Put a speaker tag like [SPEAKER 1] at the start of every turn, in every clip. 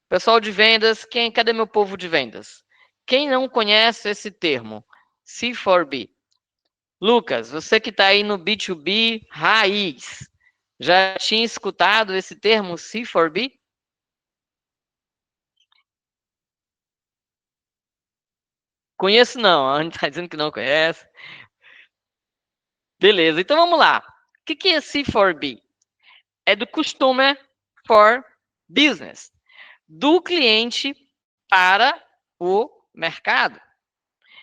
[SPEAKER 1] Pessoal de vendas, cadê meu povo de vendas? Quem não conhece esse termo? C4B. Lucas, você que está aí no B2B raiz, já tinha escutado esse termo C4B? Conheço não, a gente está dizendo que não conhece. Beleza, então vamos lá. O que é C4B? É do Customer for Business, do cliente para o mercado.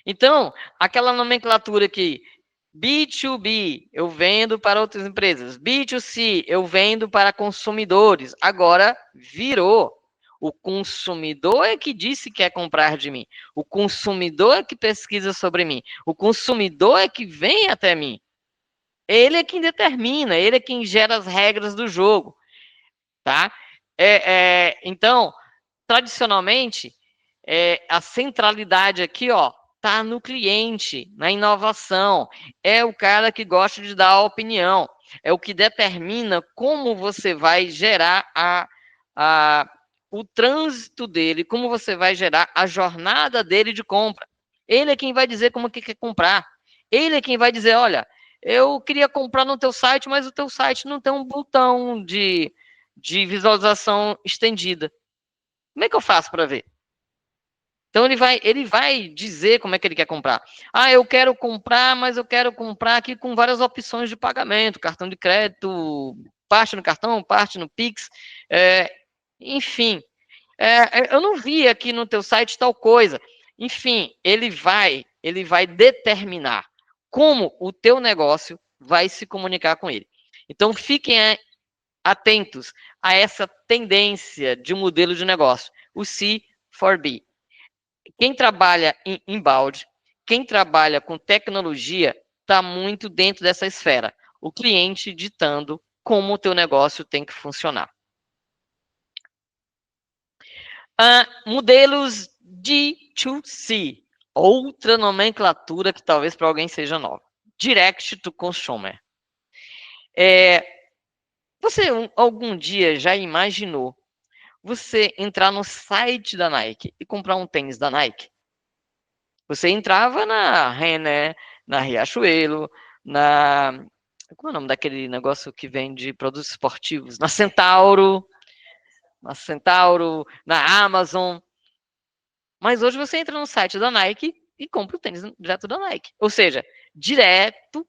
[SPEAKER 1] Então, aquela nomenclatura aqui, B2B, eu vendo para outras empresas. B2C, eu vendo para consumidores. Agora virou. O consumidor é que disse que quer comprar de mim. O consumidor é que pesquisa sobre mim. O consumidor é que vem até mim. Ele é quem determina, ele é quem gera as regras do jogo, tá? Então, tradicionalmente, a centralidade aqui, ó, tá no cliente, na inovação. É o cara que gosta de dar a opinião. É o que determina como você vai gerar a, o trânsito dele, como você vai gerar a jornada dele de compra. Ele é quem vai dizer como que quer comprar. Ele é quem vai dizer, olha, eu queria comprar no teu site, mas o teu site não tem um botão de visualização estendida. Como é que eu faço para ver? Então ele vai dizer como é que ele quer comprar. Ah, eu quero comprar, mas eu quero comprar aqui com várias opções de pagamento, cartão de crédito, parte no cartão, parte no Pix, enfim. Eu não vi aqui no teu site tal coisa. Enfim, ele vai determinar como o teu negócio vai se comunicar com ele. Então fiquem atentos a essa tendência de modelo de negócio, o C4B. Quem trabalha em inbound, quem trabalha com tecnologia, está muito dentro dessa esfera. O cliente ditando como o teu negócio tem que funcionar. Modelos D2C, outra nomenclatura que talvez para alguém seja nova. Direct to Consumer. Você algum dia já imaginou você entrar no site da Nike e comprar um tênis da Nike? Você entrava na Renner, na Riachuelo, na... Como é o nome daquele negócio que vende produtos esportivos? Na Centauro, na Amazon. Mas hoje você entra no site da Nike e compra o tênis direto da Nike. Ou seja, direto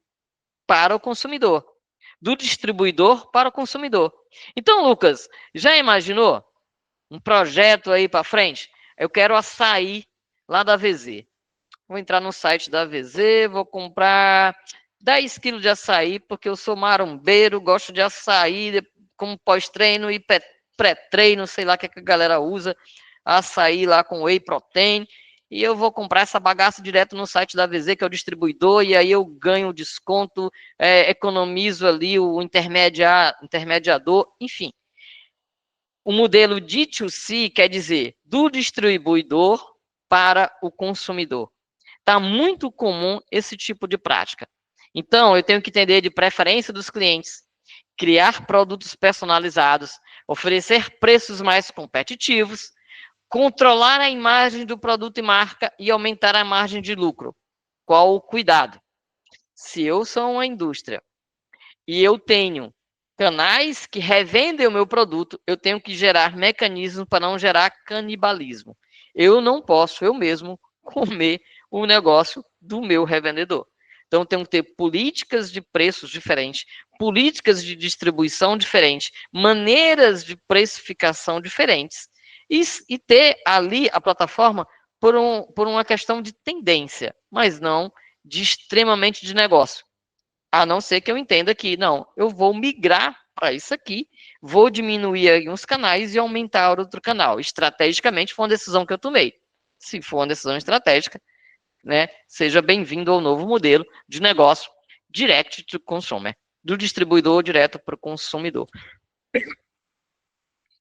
[SPEAKER 1] para o consumidor. Do distribuidor para o consumidor. Então, Lucas, já imaginou um projeto aí para frente? Eu quero açaí lá da VZ. Vou entrar no site da VZ, vou comprar 10 quilos de açaí, porque eu sou marombeiro, gosto de açaí como pós-treino e pré-treino, sei lá o que a galera usa, açaí lá com whey protein, e eu vou comprar essa bagaça direto no site da VZ, que é o distribuidor, e aí eu ganho desconto, economizo ali o intermediador, enfim. O modelo D2C quer dizer do distribuidor para o consumidor. Está muito comum esse tipo de prática. Então, eu tenho que entender de preferência dos clientes, criar produtos personalizados, oferecer preços mais competitivos, controlar a imagem do produto e marca e aumentar a margem de lucro. Qual o cuidado? Se eu sou uma indústria e eu tenho canais que revendem o meu produto, eu tenho que gerar mecanismos para não gerar canibalismo. Eu não posso, eu mesmo, comer o negócio do meu revendedor. Então, tenho que ter políticas de preços diferentes, políticas de distribuição diferentes, maneiras de precificação diferentes, e ter ali a plataforma por uma questão de tendência, mas não de extremamente de negócio. A não ser que eu entenda que, não, eu vou migrar para isso aqui, vou diminuir aí uns canais e aumentar outro canal. Estrategicamente foi uma decisão que eu tomei. Se for uma decisão estratégica, né, seja bem-vindo ao novo modelo de negócio direct to consumer, do distribuidor direto para o consumidor.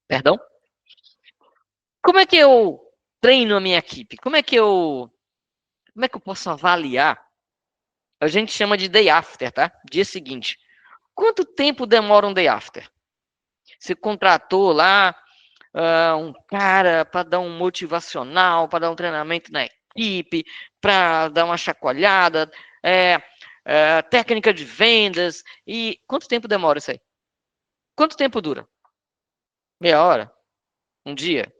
[SPEAKER 1] Perdão? Como é que eu treino a minha equipe? Como é que eu posso avaliar? A gente chama de day after, tá? Dia seguinte. Quanto tempo demora um day after? Você contratou lá um cara para dar um motivacional, para dar um treinamento na equipe, para dar uma chacoalhada, técnica de vendas. E quanto tempo demora isso aí? Quanto tempo dura? Meia hora? Um dia?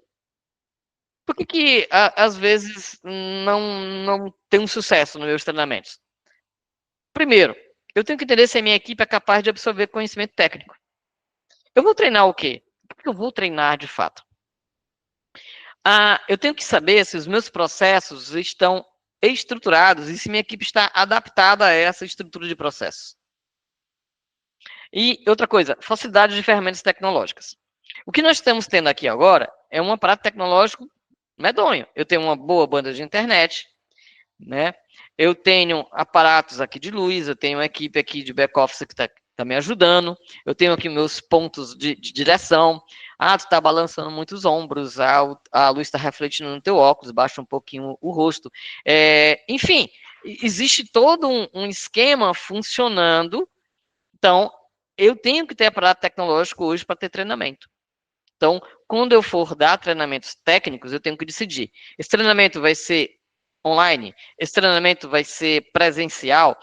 [SPEAKER 1] Por que às vezes não tem um sucesso nos meus treinamentos? Primeiro, eu tenho que entender se a minha equipe é capaz de absorver conhecimento técnico. Eu vou treinar o quê? O que eu vou treinar de fato? Eu tenho que saber se os meus processos estão estruturados e se minha equipe está adaptada a essa estrutura de processos. E outra coisa, facilidade de ferramentas tecnológicas. O que nós estamos tendo aqui agora é um aparato tecnológico medonho. Eu tenho uma boa banda de internet, né? Eu tenho aparatos aqui de luz, eu tenho uma equipe aqui de back-office que está me ajudando, eu tenho aqui meus pontos de direção. Tu está balançando muito os ombros, a luz está refletindo no teu óculos, baixa um pouquinho o rosto. Enfim, existe todo um esquema funcionando. Então, eu tenho que ter aparato tecnológico hoje para ter treinamento. Então, quando eu for dar treinamentos técnicos, eu tenho que decidir. Esse treinamento vai ser online? Esse treinamento vai ser presencial?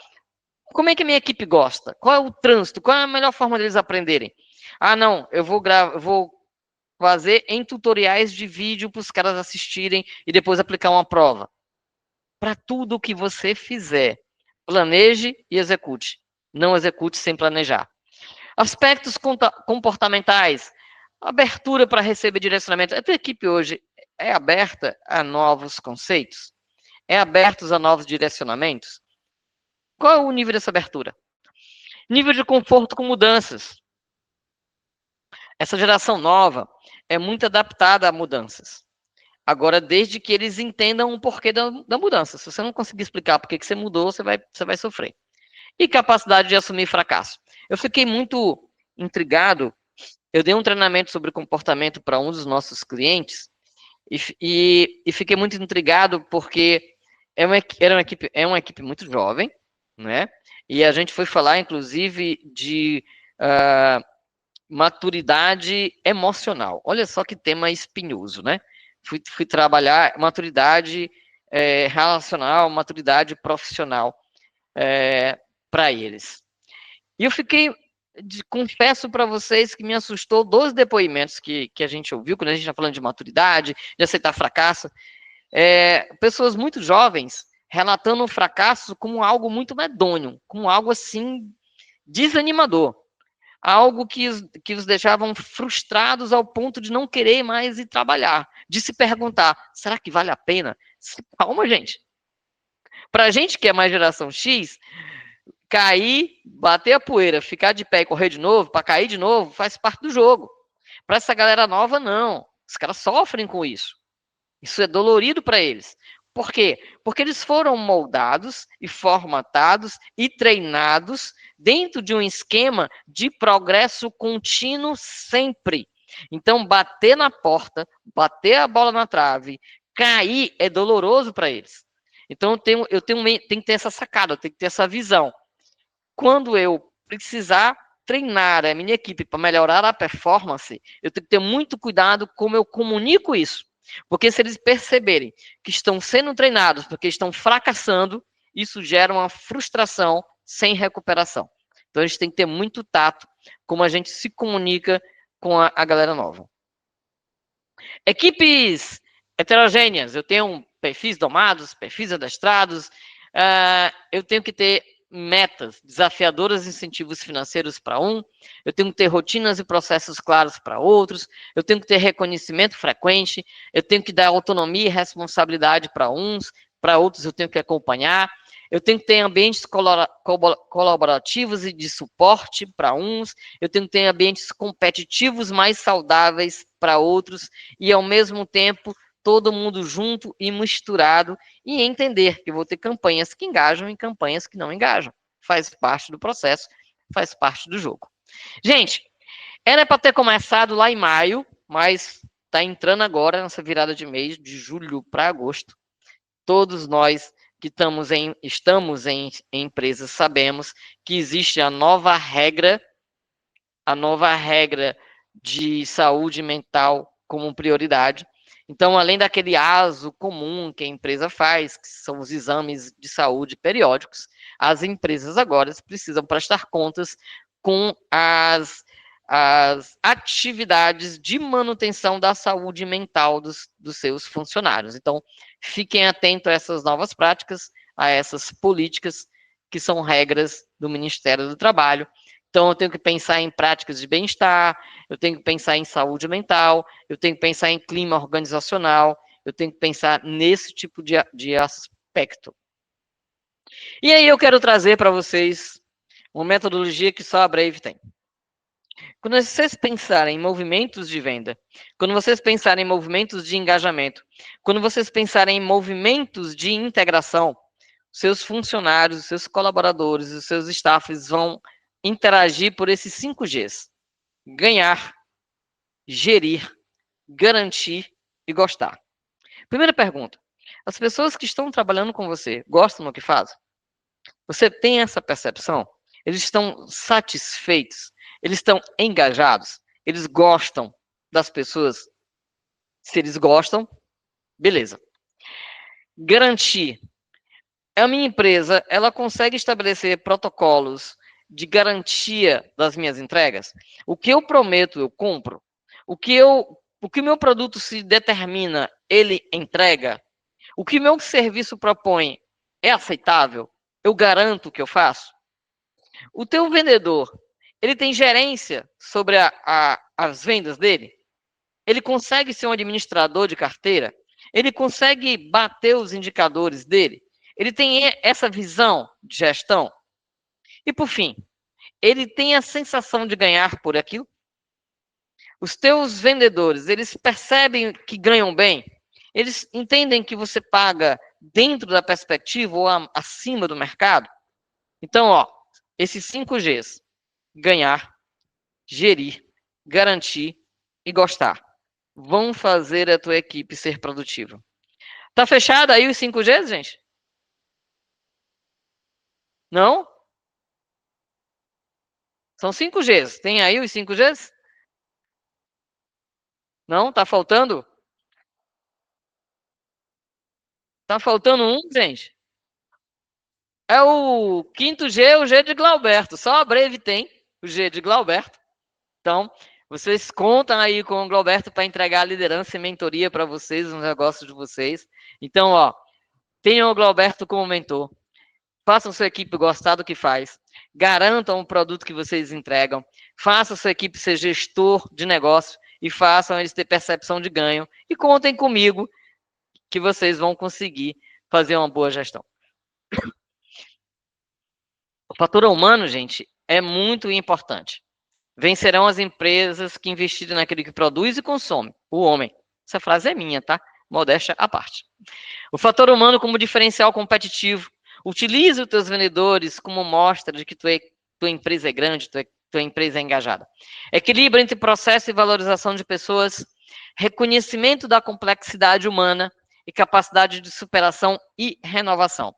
[SPEAKER 1] Como é que a minha equipe gosta? Qual é o trânsito? Qual é a melhor forma deles aprenderem? Não, eu vou fazer em tutoriais de vídeo para os caras assistirem e depois aplicar uma prova. Para tudo que você fizer, planeje e execute. Não execute sem planejar. Aspectos comportamentais. Abertura para receber direcionamento. A tua equipe hoje é aberta a novos conceitos? É aberta a novos direcionamentos? Qual é o nível dessa abertura? Nível de conforto com mudanças. Essa geração nova é muito adaptada a mudanças. Agora, desde que eles entendam o porquê da mudança. Se você não conseguir explicar por que você mudou, você vai sofrer. E capacidade de assumir fracasso. Eu fiquei muito intrigado. Eu dei um treinamento sobre comportamento para um dos nossos clientes e fiquei muito intrigado porque é uma equipe muito jovem, né? E a gente foi falar, inclusive, de maturidade emocional. Olha só que tema espinhoso, né? Fui trabalhar maturidade relacional, maturidade profissional para eles. E eu fiquei, confesso para vocês que me assustou 12 depoimentos que a gente ouviu, quando a gente está falando de maturidade, de aceitar fracasso. Pessoas muito jovens relatando o fracasso como algo muito medonho, como algo assim desanimador. Algo que os deixavam frustrados ao ponto de não querer mais ir trabalhar, de se perguntar, será que vale a pena? Calma, gente. Para a gente que é mais geração X, cair, bater a poeira, ficar de pé e correr de novo, para cair de novo, faz parte do jogo. Para essa galera nova, não. Os caras sofrem com isso. Isso é dolorido para eles. Por quê? Porque eles foram moldados e formatados e treinados dentro de um esquema de progresso contínuo sempre. Então, bater na porta, bater a bola na trave, cair é doloroso para eles. Então, eu tenho que ter essa sacada, eu tenho que ter essa visão. Quando eu precisar treinar a minha equipe para melhorar a performance, eu tenho que ter muito cuidado como eu comunico isso. Porque se eles perceberem que estão sendo treinados porque estão fracassando, isso gera uma frustração sem recuperação. Então a gente tem que ter muito tato como a gente se comunica com a galera nova. Equipes heterogêneas, eu tenho perfis domados, perfis adestrados, eu tenho que ter metas desafiadoras e incentivos financeiros para um, eu tenho que ter rotinas e processos claros para outros, eu tenho que ter reconhecimento frequente, eu tenho que dar autonomia e responsabilidade para uns, para outros eu tenho que acompanhar, eu tenho que ter ambientes colaborativos e de suporte para uns, eu tenho que ter ambientes competitivos mais saudáveis para outros, e ao mesmo tempo todo mundo junto e misturado, e entender que vou ter campanhas que engajam e campanhas que não engajam. Faz parte do processo, faz parte do jogo. Gente, era para ter começado lá em maio, mas está entrando agora nessa virada de mês, de julho para agosto. Todos nós que estamos em empresas sabemos que existe a nova regra de saúde mental como prioridade. Então, além daquele ASO comum que a empresa faz, que são os exames de saúde periódicos, as empresas agora precisam prestar contas com as atividades de manutenção da saúde mental dos seus funcionários. Então, fiquem atentos a essas novas práticas, a essas políticas que são regras do Ministério do Trabalho. Então, eu tenho que pensar em práticas de bem-estar, eu tenho que pensar em saúde mental, eu tenho que pensar em clima organizacional, eu tenho que pensar nesse tipo de aspecto. E aí eu quero trazer para vocês uma metodologia que só a Brave tem. Quando vocês pensarem em movimentos de venda, quando vocês pensarem em movimentos de engajamento, quando vocês pensarem em movimentos de integração, seus funcionários, seus colaboradores, os seus staffs vão interagir por esses 5 Gs. Ganhar, gerir, garantir e gostar. Primeira pergunta. As pessoas que estão trabalhando com você gostam do que fazem? Você tem essa percepção? Eles estão satisfeitos? Eles estão engajados? Eles gostam das pessoas? Se eles gostam, beleza. Garantir. A minha empresa, ela consegue estabelecer protocolos de garantia das minhas entregas? O que eu prometo, eu cumpro? O que meu produto se determina, ele entrega? O que meu serviço propõe é aceitável? Eu garanto o que eu faço? O teu vendedor, ele tem gerência sobre as vendas dele? Ele consegue ser um administrador de carteira? Ele consegue bater os indicadores dele? Ele tem essa visão de gestão? E por fim, ele tem a sensação de ganhar por aquilo? Os teus vendedores, eles percebem que ganham bem? Eles entendem que você paga dentro da perspectiva ou acima do mercado? Então, ó, esses 5 Gs: ganhar, gerir, garantir e gostar, vão fazer a tua equipe ser produtiva. Tá fechado aí os 5 Gs, gente? Não? São 5 Gs. Tem aí os 5 Gs? Não? Tá faltando? Tá faltando um, gente? É o quinto G, o G de Glauberto. Só a Brave tem o G de Glauberto. Então, vocês contam aí com o Glauberto para entregar a liderança e mentoria para vocês, nos negócios de vocês. Então, ó, tenham o Glauberto como mentor. Façam sua equipe gostar do que faz. Garantam o produto que vocês entregam. Façam sua equipe ser gestor de negócio e façam eles ter percepção de ganho. E contem comigo que vocês vão conseguir fazer uma boa gestão. O fator humano, gente, é muito importante. Vencerão as empresas que investirem naquele que produz e consome, o homem. Essa frase é minha, tá? Modéstia à parte. O fator humano como diferencial competitivo. Utilize os teus vendedores como mostra de que tua empresa é grande, tua empresa é engajada. Equilíbrio entre processo e valorização de pessoas, reconhecimento da complexidade humana e capacidade de superação e renovação.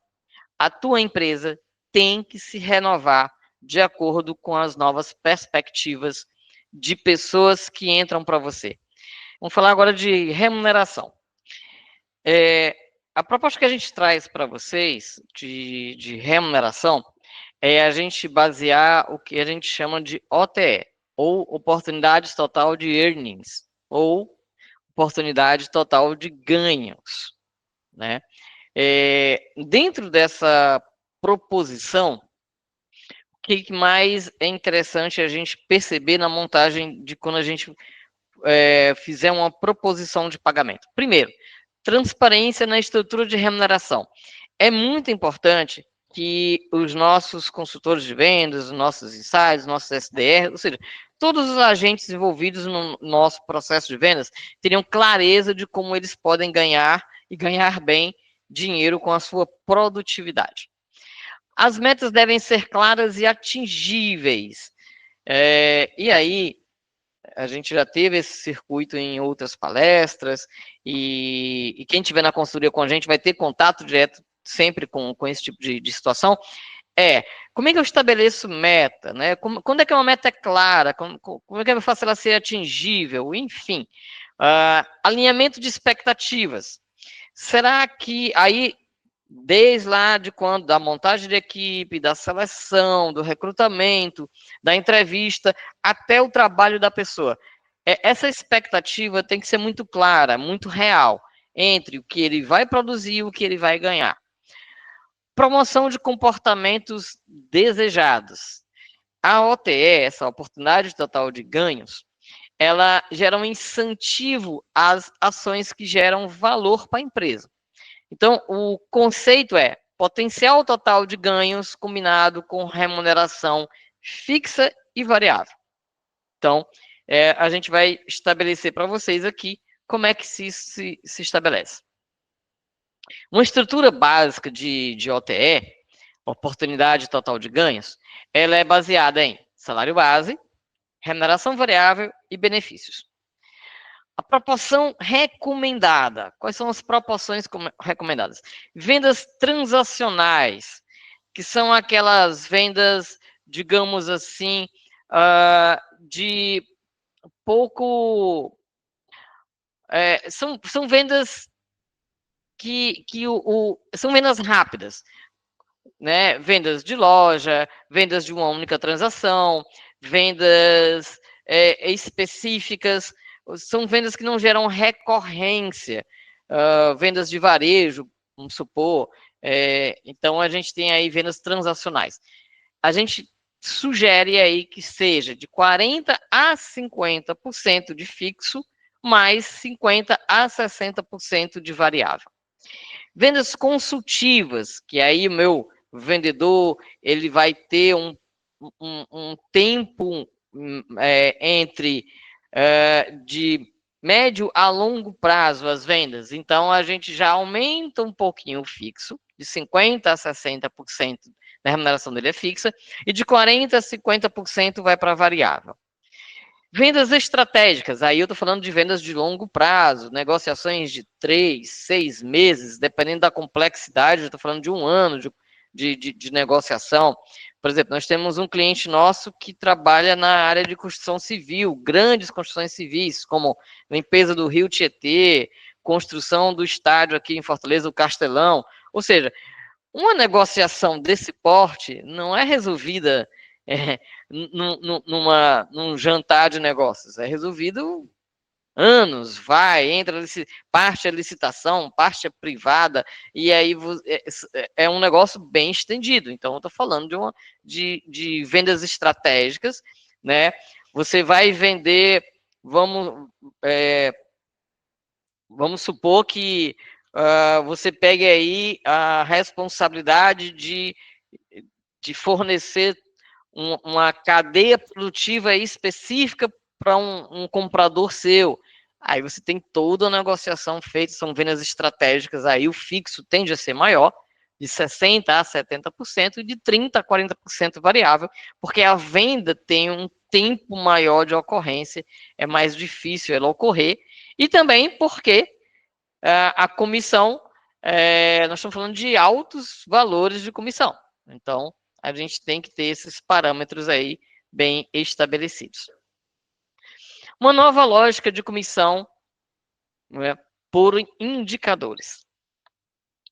[SPEAKER 1] A tua empresa tem que se renovar de acordo com as novas perspectivas de pessoas que entram para você. Vamos falar agora de remuneração. A proposta que a gente traz para vocês de remuneração é a gente basear o que a gente chama de OTE, ou Oportunidades Total de Earnings, ou Oportunidade Total de Ganhos, né? Dentro dessa proposição, o que mais é interessante a gente perceber na montagem de quando a gente fizer uma proposição de pagamento? Primeiro, transparência na estrutura de remuneração. É muito importante que os nossos consultores de vendas, os nossos insights, nossos SDR, ou seja, todos os agentes envolvidos no nosso processo de vendas teriam clareza de como eles podem ganhar e ganhar bem dinheiro com a sua produtividade. As metas devem ser claras e atingíveis. E aí, a gente já teve esse circuito em outras palestras, e quem estiver na consultoria com a gente vai ter contato direto sempre com esse tipo de situação. Como é que eu estabeleço meta, né? Quando é que uma meta é clara? Como é que eu faço ela ser atingível? Enfim, alinhamento de expectativas. Será que aí, desde lá de quando, da montagem de equipe, da seleção, do recrutamento, da entrevista, até o trabalho da pessoa, essa expectativa tem que ser muito clara, muito real, entre o que ele vai produzir e o que ele vai ganhar. Promoção de comportamentos desejados. A OTE, essa oportunidade total de ganhos, ela gera um incentivo às ações que geram valor para a empresa. Então, o conceito é potencial total de ganhos combinado com remuneração fixa e variável. Então, a gente vai estabelecer para vocês aqui como é que se estabelece. Uma estrutura básica de OTE, oportunidade total de ganhos, ela é baseada em salário base, remuneração variável e benefícios. A proporção recomendada. Quais são as proporções recomendadas? Vendas transacionais, que são aquelas vendas, digamos assim, de pouco. São vendas são vendas rápidas, né? Vendas de loja, vendas de uma única transação, vendas específicas, são vendas que não geram recorrência, vendas de varejo, vamos supor. Então a gente tem aí vendas transacionais. A gente sugere aí que seja de 40% a 50% de fixo, mais 50% a 60% de variável. Vendas consultivas, que aí o meu vendedor ele vai ter um tempo entre de médio a longo prazo as vendas. Então, a gente já aumenta um pouquinho o fixo, de 50% a 60% da remuneração dele é fixa, e de 40% a 50% vai para variável. Vendas estratégicas, aí eu estou falando de vendas de longo prazo, negociações de 3, 6 meses, dependendo da complexidade, eu estou falando de um ano de negociação. Por exemplo, nós temos um cliente nosso que trabalha na área de construção civil, grandes construções civis, como limpeza do Rio Tietê, construção do estádio aqui em Fortaleza, o Castelão. Ou seja, uma negociação desse porte não é resolvida num jantar de negócios, é resolvido anos, parte é licitação, parte é privada, e aí é um negócio bem estendido. Então, eu estou falando de vendas estratégicas, né? Você vai vender, vamos supor que você pegue aí a responsabilidade de fornecer uma cadeia produtiva específica para um comprador seu. Aí você tem toda a negociação feita, são vendas estratégicas, aí o fixo tende a ser maior, de 60% a 70%, e de 30% a 40% variável, porque a venda tem um tempo maior de ocorrência, é mais difícil ela ocorrer, e também porque a comissão, nós estamos falando de altos valores de comissão. Então, a gente tem que ter esses parâmetros aí bem estabelecidos. Uma nova lógica de comissão, né, por indicadores.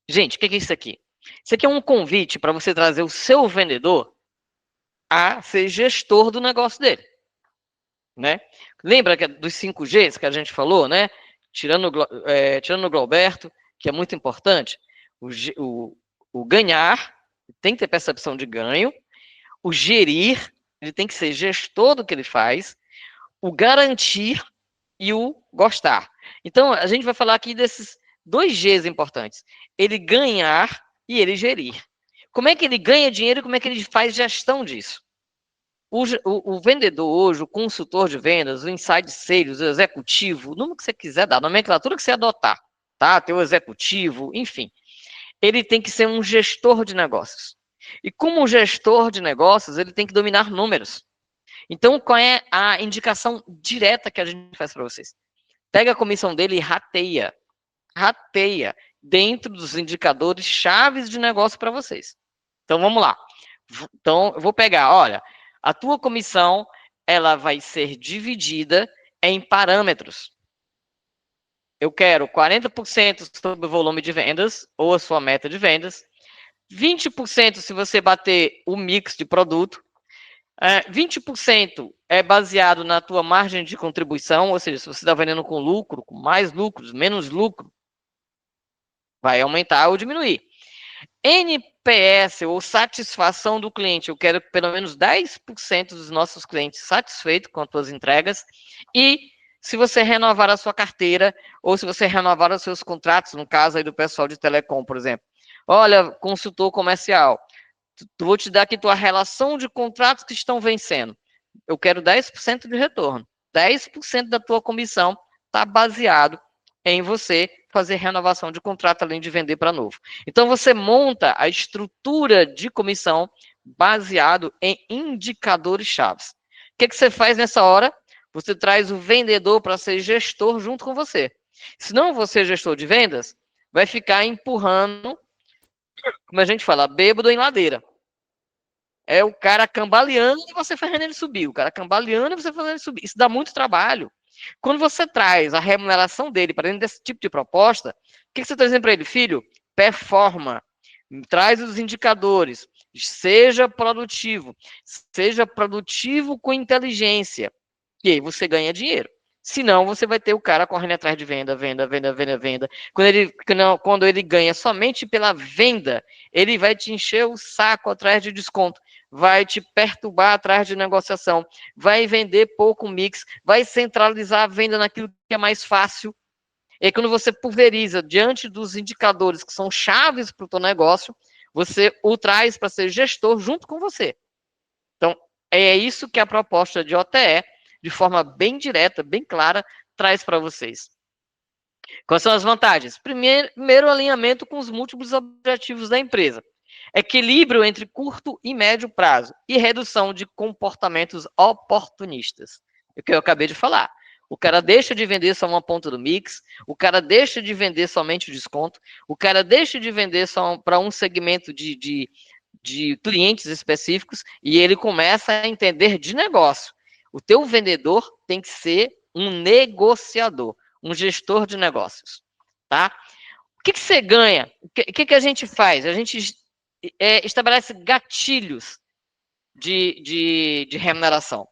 [SPEAKER 1] Gente, o que é isso aqui? Isso aqui é um convite para você trazer o seu vendedor a ser gestor do negócio dele, né? Lembra dos 5 Gs que a gente falou, né? Tirando o Glauberto, que é muito importante, o ganhar, tem que ter percepção de ganho, o gerir, ele tem que ser gestor do que ele faz, o garantir e o gostar. Então, a gente vai falar aqui desses 2 Gs importantes. Ele ganhar e ele gerir. Como é que ele ganha dinheiro e como é que ele faz gestão disso? O vendedor hoje, o consultor de vendas, o inside sales, o executivo, o nome que você quiser dar, a nomenclatura que você adotar, tá? Teu executivo, enfim. Ele tem que ser um gestor de negócios. E como gestor de negócios, ele tem que dominar números. Então, qual é a indicação direta que a gente faz para vocês? Pega a comissão dele e rateia dentro dos indicadores chaves de negócio para vocês. Então, vamos lá. Então, eu vou pegar, olha, a tua comissão, ela vai ser dividida em parâmetros. Eu quero 40% sobre o volume de vendas, ou a sua meta de vendas, 20% se você bater o mix de produto, 20% é baseado na tua margem de contribuição, ou seja, se você está vendendo com lucro, com mais lucros, menos lucro, vai aumentar ou diminuir. NPS, ou satisfação do cliente, eu quero pelo menos 10% dos nossos clientes satisfeitos com as suas entregas. E se você renovar a sua carteira, ou se você renovar os seus contratos, no caso aí do pessoal de telecom, por exemplo. Olha, consultor comercial, vou te dar aqui tua relação de contratos que estão vencendo. Eu quero 10% de retorno. 10% da tua comissão está baseado em você fazer renovação de contrato, além de vender para novo. Então, você monta a estrutura de comissão baseado em indicadores chaves. O que você faz nessa hora? Você traz o vendedor para ser gestor junto com você. Se não você, gestor de vendas, vai ficar empurrando, como a gente fala, bêbado em ladeira. É o cara cambaleando e você fazendo ele subir. O cara cambaleando e você fazendo ele subir. Isso dá muito trabalho. Quando você traz a remuneração dele para dentro desse tipo de proposta, o que você está dizendo para ele? Filho, performa, traz os indicadores, seja produtivo com inteligência, e aí você ganha dinheiro. Senão, você vai ter o cara correndo atrás de venda, venda, venda, venda, venda. Quando ele ganha somente pela venda, ele vai te encher o saco atrás de desconto, vai te perturbar atrás de negociação, vai vender pouco mix, vai centralizar a venda naquilo que é mais fácil. E quando você pulveriza diante dos indicadores que são chaves para o teu negócio, você o traz para ser gestor junto com você. Então, é isso que a proposta de OTE, de forma bem direta, bem clara, traz para vocês. Quais são as vantagens? Primeiro, alinhamento com os múltiplos objetivos da empresa. Equilíbrio entre curto e médio prazo. E redução de comportamentos oportunistas. É o que eu acabei de falar. O cara deixa de vender só uma ponta do mix, o cara deixa de vender somente o desconto, o cara deixa de vender só para um segmento de clientes específicos e ele começa a entender de negócio. O teu vendedor tem que ser um negociador, um gestor de negócios, tá? O que você ganha? O que a gente faz? A gente estabelece gatilhos de remuneração.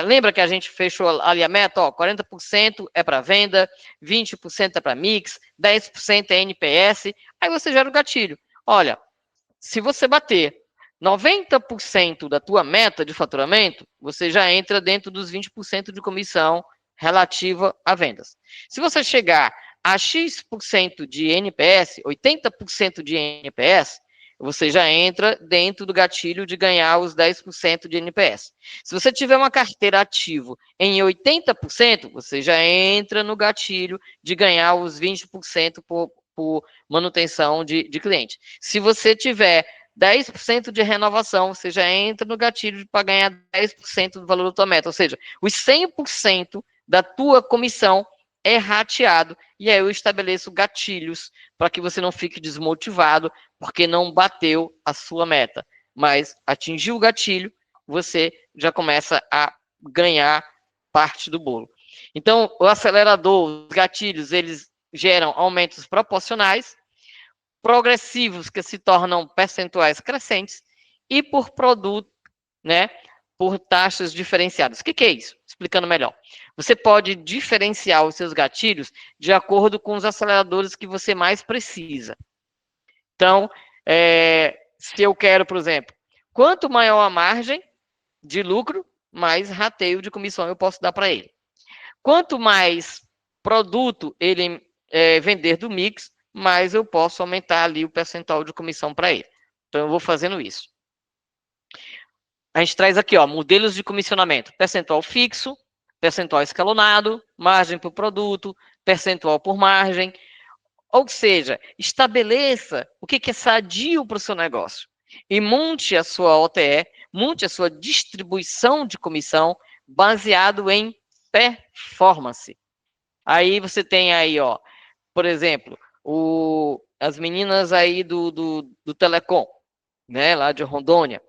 [SPEAKER 1] Lembra que a gente fechou ali a meta? 40% é para venda, 20% é para mix, 10% é NPS. Aí você gera o gatilho. Olha, se você bater 90% da tua meta de faturamento, você já entra dentro dos 20% de comissão relativa a vendas. Se você chegar a X% de NPS, 80% de NPS, você já entra dentro do gatilho de ganhar os 10% de NPS. Se você tiver uma carteira ativo em 80%, você já entra no gatilho de ganhar os 20% por manutenção de cliente. Se você tiver 10% de renovação, você já entra no gatilho para ganhar 10% do valor da tua meta. Ou seja, os 100% da tua comissão é rateado. E aí eu estabeleço gatilhos para que você não fique desmotivado porque não bateu a sua meta. Mas atingiu o gatilho, você já começa a ganhar parte do bolo. Então, o acelerador, os gatilhos, eles geram aumentos proporcionais, progressivos, que se tornam percentuais crescentes, e por produto, né, por taxas diferenciadas. O que é isso? Explicando melhor. Você pode diferenciar os seus gatilhos de acordo com os aceleradores que você mais precisa. Então, se eu quero, por exemplo, quanto maior a margem de lucro, mais rateio de comissão eu posso dar para ele. Quanto mais produto ele vender do mix, mais eu posso aumentar ali o percentual de comissão para ele. Então, eu vou fazendo isso. A gente traz aqui, modelos de comissionamento. Percentual fixo, percentual escalonado, margem por produto, percentual por margem. Ou seja, estabeleça o que é sadio para o seu negócio. E monte a sua OTE, monte a sua distribuição de comissão baseado em performance. Aí você tem aí, por exemplo, as meninas aí do Telecom, né, lá de Rondônia.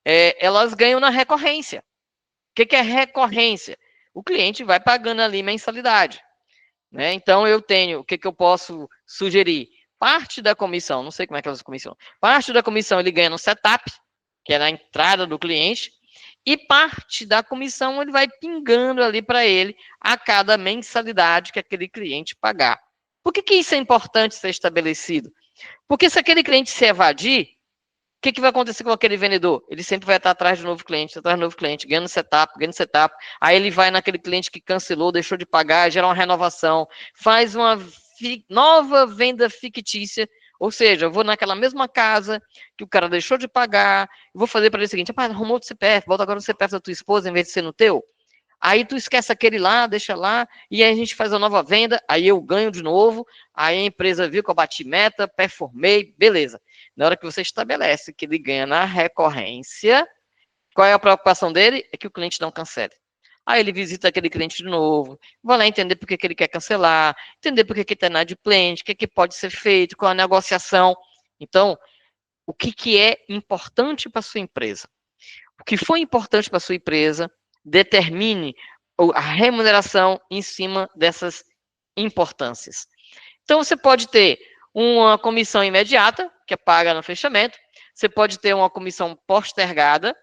[SPEAKER 1] elas ganham na recorrência. O que é recorrência? O cliente vai pagando ali mensalidade. Né? Então, eu tenho, o que eu posso sugerir? Parte da comissão, não sei como é que é essa comissão, parte da comissão ele ganha no setup, que é na entrada do cliente, e parte da comissão ele vai pingando ali para ele a cada mensalidade que aquele cliente pagar. Por que isso é importante ser estabelecido? Porque se aquele cliente se evadir, o que vai acontecer com aquele vendedor? Ele sempre vai estar atrás de novo cliente, ganhando setup. Aí ele vai naquele cliente que cancelou, deixou de pagar, gera uma renovação, faz uma nova venda fictícia. Ou seja, eu vou naquela mesma casa que o cara deixou de pagar, vou fazer para ele o seguinte: arrumou outro CPF, bota agora o CPF da tua esposa em vez de ser no teu. Aí tu esquece aquele lá, deixa lá, e aí a gente faz a nova venda, aí eu ganho de novo, aí a empresa viu que eu bati meta, performei, beleza. Na hora que você estabelece que ele ganha na recorrência, qual é a preocupação dele? É que o cliente não cancele. Aí ele visita aquele cliente de novo, vai lá entender por que ele quer cancelar, entender por que está inadimplente, o que pode ser feito, qual a negociação. Então, o que é importante para a sua empresa? O que foi importante para a sua empresa, determine a remuneração em cima dessas importâncias. Então, você pode ter uma comissão imediata, que é paga no fechamento. Você pode ter uma comissão postergada.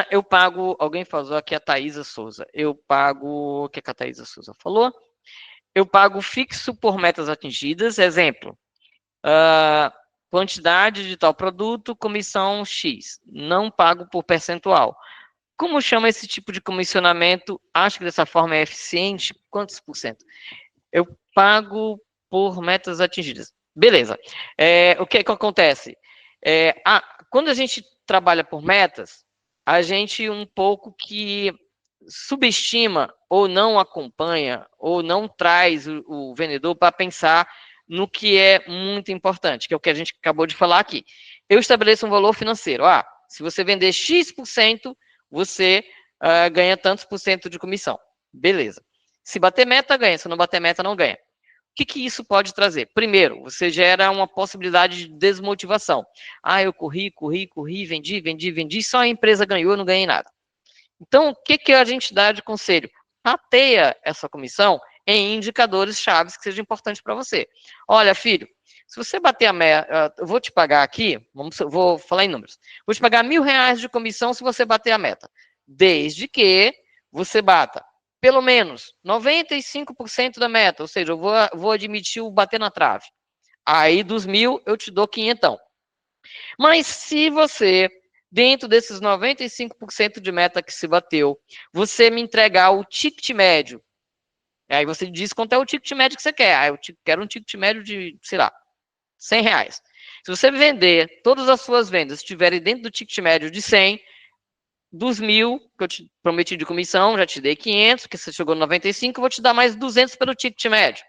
[SPEAKER 1] Eu pago, alguém falou aqui, a Thaisa Souza. Eu pago, o que a Thaisa Souza falou? Eu pago fixo por metas atingidas. Exemplo, quantidade de tal produto, comissão X. Não pago por percentual. Como chama esse tipo de comissionamento? Acho que dessa forma é eficiente. Quantos por cento? Eu pago por metas atingidas. Beleza. O que acontece? Quando a gente trabalha por metas, a gente um pouco que subestima ou não acompanha ou não traz o vendedor para pensar no que é muito importante, que é o que a gente acabou de falar aqui. Eu estabeleço um valor financeiro. Se você vender X%, você ganha tantos por cento de comissão. Beleza. Se bater meta, ganha. Se não bater meta, não ganha. O que isso pode trazer? Primeiro, você gera uma possibilidade de desmotivação. Eu corri, vendi, só a empresa ganhou, eu não ganhei nada. Então, o que a gente dá de conselho? Tateia essa comissão em indicadores chaves que sejam importantes para você. Olha, filho, se você bater a meta, eu vou te pagar aqui, vou falar em números, vou te pagar R$1.000 de comissão se você bater a meta, desde que você bata pelo menos 95% da meta, ou seja, eu vou admitir o bater na trave. Aí dos 1.000 eu te dou 500. Mas se você, dentro desses 95% de meta que se bateu, você me entregar o ticket médio, aí você diz quanto é o ticket médio que você quer. Eu quero um ticket médio de, sei lá, R$100. Se você vender, todas as suas vendas estiverem dentro do ticket médio de 100, dos 1.000 que eu te prometi de comissão, já te dei 500, porque você chegou no 95, eu vou te dar mais 200 pelo ticket médio.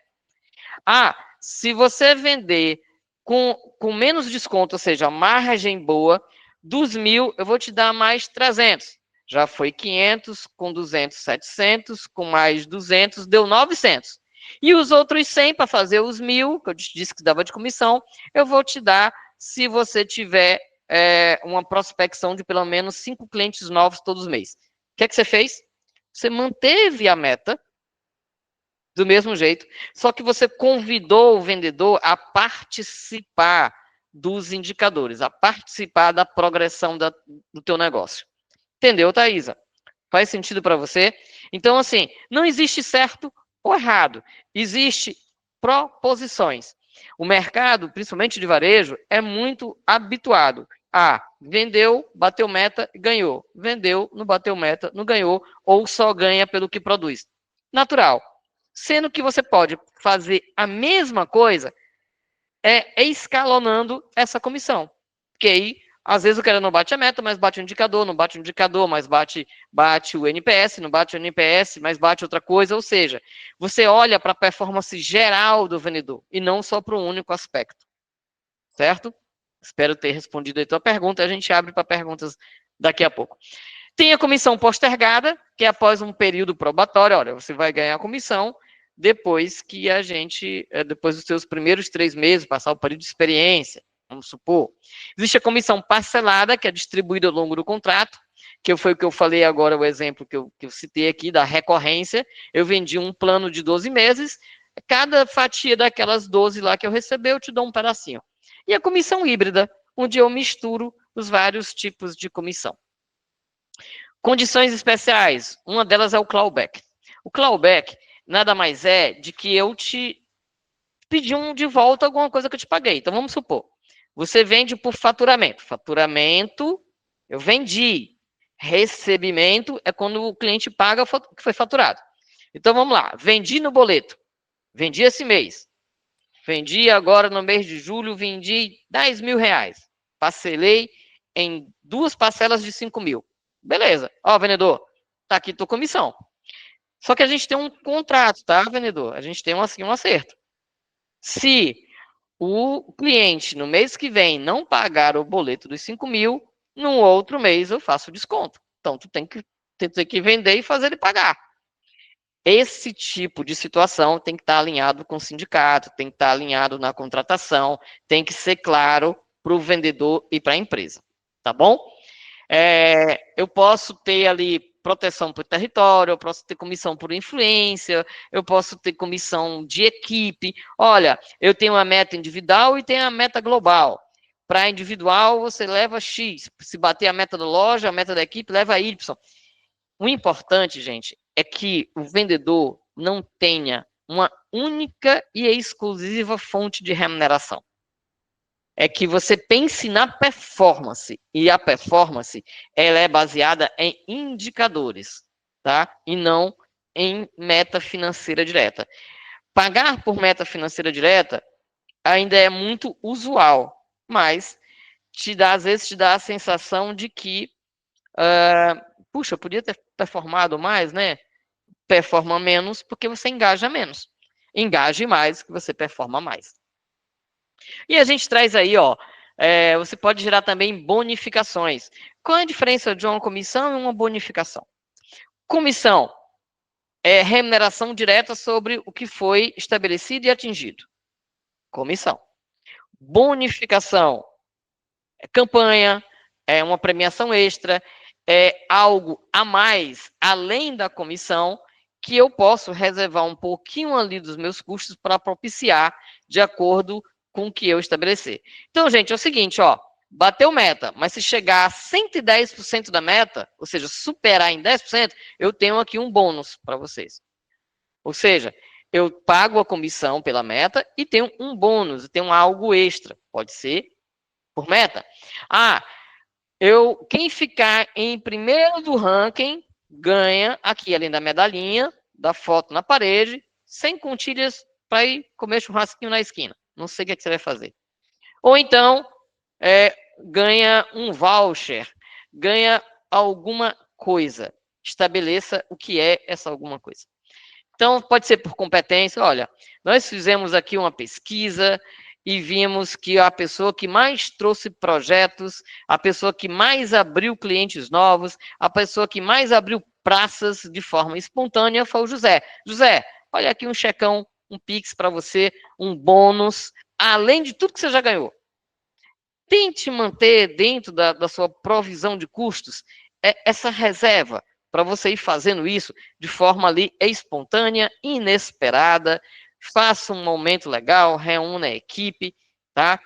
[SPEAKER 1] Se você vender com menos desconto, ou seja, margem boa, dos 1.000, eu vou te dar mais 300. Já foi 500, com 200, 700, com mais 200, deu 900. E os outros 100 para fazer os 1.000, que eu te disse que dava de comissão, eu vou te dar se você tiver uma prospecção de pelo menos 5 clientes novos todos os meses. O que você fez? Você manteve a meta do mesmo jeito, só que você convidou o vendedor a participar dos indicadores, a participar da progressão do teu negócio. Entendeu, Thaisa? Faz sentido para você? Então, assim, não existe certo ou errado. Existe proposições. O mercado, principalmente de varejo, é muito habituado a vendeu, bateu meta, ganhou. Vendeu, não bateu meta, não ganhou, ou só ganha pelo que produz. Natural. Sendo que você pode fazer a mesma coisa escalonando essa comissão. Porque aí, às vezes o cara não bate a meta, mas bate o indicador, não bate o indicador, mas bate o NPS, não bate o NPS, mas bate outra coisa. Ou seja, você olha para a performance geral do vendedor e não só para um único aspecto. Certo? Espero ter respondido a tua pergunta. A gente abre para perguntas daqui a pouco. Tem a comissão postergada, que é após um período probatório. Olha, você vai ganhar a comissão depois que depois dos seus primeiros 3 meses, passar o período de experiência. vamos supor. Existe a comissão parcelada, que é distribuída ao longo do contrato, que foi o que eu falei agora, o exemplo que eu citei aqui, da recorrência. Eu vendi um plano de 12 meses, cada fatia daquelas 12 lá que eu receber, eu te dou um pedacinho. E a comissão híbrida, onde eu misturo os vários tipos de comissão. Condições especiais, uma delas é o clawback. O clawback nada mais é de que eu te pedi de volta alguma coisa que eu te paguei. Então, vamos supor, você vende por faturamento. Faturamento, eu vendi. Recebimento é quando o cliente paga o que foi faturado. Então, vamos lá. Vendi no boleto. Vendi esse mês. Vendi agora no mês de julho, vendi 10 mil reais. Parcelei em 2 parcelas de 5 mil. Beleza. Ó, vendedor, tá aqui tua comissão. Só que a gente tem um contrato, tá, vendedor? A gente tem um acerto. Se o cliente, no mês que vem, não pagar o boleto dos 5 mil, no outro mês eu faço desconto. Então, tu tem que vender e fazer ele pagar. Esse tipo de situação tem que estar alinhado com o sindicato, tem que estar alinhado na contratação, tem que ser claro para o vendedor e para a empresa, tá bom? Eu posso ter ali proteção por território, eu posso ter comissão por influência, eu posso ter comissão de equipe. Olha, eu tenho a meta individual e tenho a meta global. Para individual, você leva X. Se bater a meta da loja, a meta da equipe, leva Y. O importante, gente, é que o vendedor não tenha uma única e exclusiva fonte de remuneração. É que você pense na performance, e a performance ela é baseada em indicadores, tá? E não em meta financeira direta. Pagar por meta financeira direta ainda é muito usual, mas às vezes te dá a sensação de que, puxa, eu podia ter performado mais, né? Performa menos porque você engaja menos. Engaje mais que você performa mais. E a gente traz aí, ó, você pode gerar também bonificações. Qual é a diferença de uma comissão e uma bonificação? Comissão é remuneração direta sobre o que foi estabelecido e atingido. Comissão. Bonificação é campanha, é uma premiação extra, é algo a mais, além da comissão, que eu posso reservar um pouquinho ali dos meus custos para propiciar de acordo com o que eu estabelecer. Então, gente, é o seguinte, ó, bateu meta, mas se chegar a 110% da meta, ou seja, superar em 10%, eu tenho aqui um bônus para vocês. Ou seja, eu pago a comissão pela meta e tenho um bônus, tenho algo extra. Pode ser por meta. Quem ficar em primeiro do ranking ganha aqui, além da medalhinha, da foto na parede, 100 contilhas para ir comer churrasquinho na esquina. Não sei o que você vai fazer. Ou então, ganha um voucher, ganha alguma coisa. Estabeleça o que é essa alguma coisa. Então, pode ser por competência. Olha, nós fizemos aqui uma pesquisa e vimos que a pessoa que mais trouxe projetos, a pessoa que mais abriu clientes novos, a pessoa que mais abriu praças de forma espontânea foi o José. José, olha aqui um checão, um Pix para você, um bônus, além de tudo que você já ganhou. Tente manter dentro da sua provisão de custos essa reserva para você ir fazendo isso de forma ali espontânea, inesperada. Faça um momento legal, reúna a equipe, tá?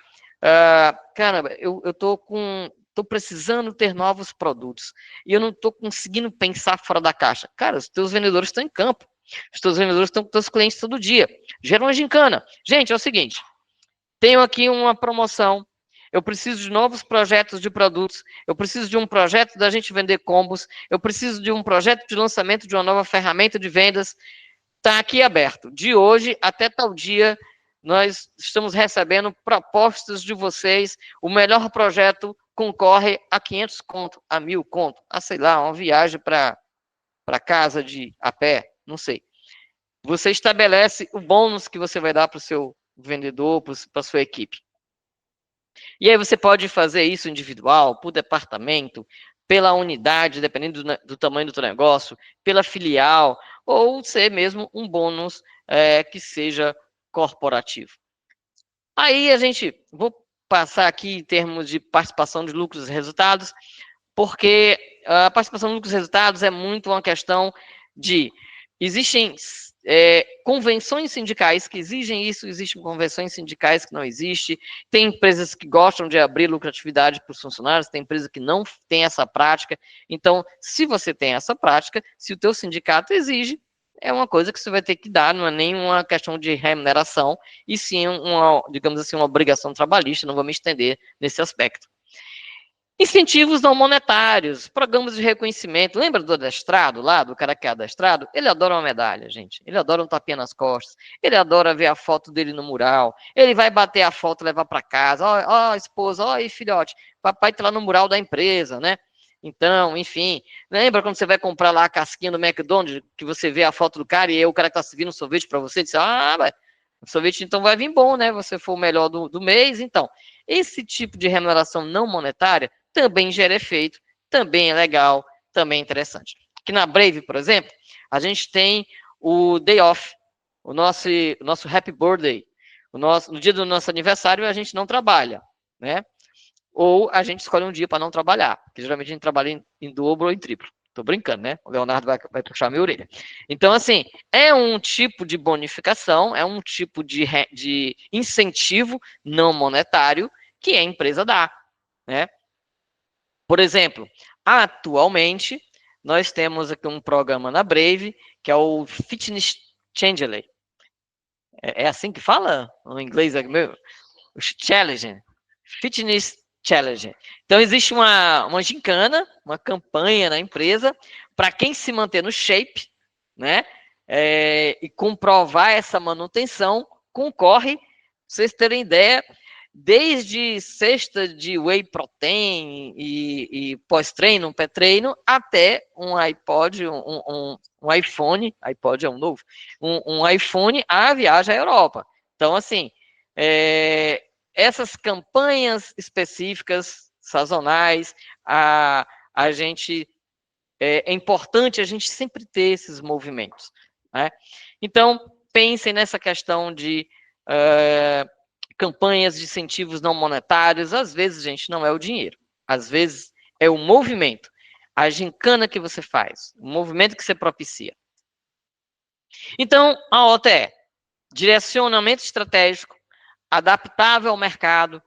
[SPEAKER 1] Caramba, eu tô precisando ter novos produtos e eu não estou conseguindo pensar fora da caixa. Cara, os teus vendedores estão em campo. Os teus vendedores estão com teus clientes todo dia. Gera uma gincana. Gente, é o seguinte, tenho aqui uma promoção. Eu preciso de novos projetos de produtos. Eu preciso de um projeto da gente vender combos. Eu preciso de um projeto de lançamento de uma nova ferramenta de vendas. Está aqui aberto. De hoje até tal dia, nós estamos recebendo propostas de vocês. O melhor projeto concorre a 500 conto, a 1.000 conto, a sei lá, uma viagem para casa a pé, não sei. Você estabelece o bônus que você vai dar para o seu vendedor, para a sua equipe. E aí você pode fazer isso individual, por departamento, pela unidade, dependendo do tamanho do teu negócio, pela filial, ou ser mesmo um bônus que seja corporativo. Aí vou passar aqui em termos de participação de lucros e resultados, porque a participação de lucros e resultados é muito uma questão de... Existem convenções sindicais que exigem isso, existem convenções sindicais que não existem, tem empresas que gostam de abrir lucratividade para os funcionários, tem empresas que não têm essa prática. Então, se você tem essa prática, se o teu sindicato exige, é uma coisa que você vai ter que dar, não é nem uma questão de remuneração, e sim uma, digamos assim, uma obrigação trabalhista, não vou me estender nesse aspecto. Incentivos não monetários, programas de reconhecimento. Lembra do adestrado lá, do cara que é adestrado? Ele adora uma medalha, gente. Ele adora um tapinha nas costas. Ele adora ver a foto dele no mural. Ele vai bater a foto e levar para casa. Ó, ó, esposa, ó aí, filhote. Papai tá lá no mural da empresa, né? Então, enfim. Lembra quando você vai comprar lá a casquinha do McDonald's, que você vê a foto do cara e aí o cara que tá servindo um sorvete para você, diz, o sorvete então vai vir bom, né? Você for o melhor do mês, então. Esse tipo de remuneração não monetária também gera efeito, também é legal, também é interessante. Aqui na Brave, por exemplo, a gente tem o day off, o nosso happy birthday. No dia do nosso aniversário, a gente não trabalha, né? Ou a gente escolhe um dia para não trabalhar, porque geralmente a gente trabalha em dobro ou em triplo. Tô brincando, né? O Leonardo vai puxar minha orelha. Então, assim, é um tipo de bonificação, é um tipo de incentivo não monetário que a empresa dá, né? Por exemplo, atualmente, nós temos aqui um programa na Brave, que é o Fitness Challenge. É assim que fala? No inglês é meu? Challenge. Fitness Challenge. Então, existe uma gincana, uma campanha na empresa, para quem se manter no shape, né? E comprovar essa manutenção, concorre, pra vocês terem ideia, desde cesta de whey protein e pós-treino, pré-treino, até um iPod, um iPhone, iPod é um novo, um iPhone a viagem à Europa. Então, assim, essas campanhas específicas, sazonais, a gente é importante a gente sempre ter esses movimentos, né? Então, pensem nessa questão de campanhas de incentivos não monetários. Às vezes, gente, não é o dinheiro. Às vezes, é o movimento, a gincana que você faz, o movimento que você propicia. Então, a OTE, direcionamento estratégico, adaptável ao mercado,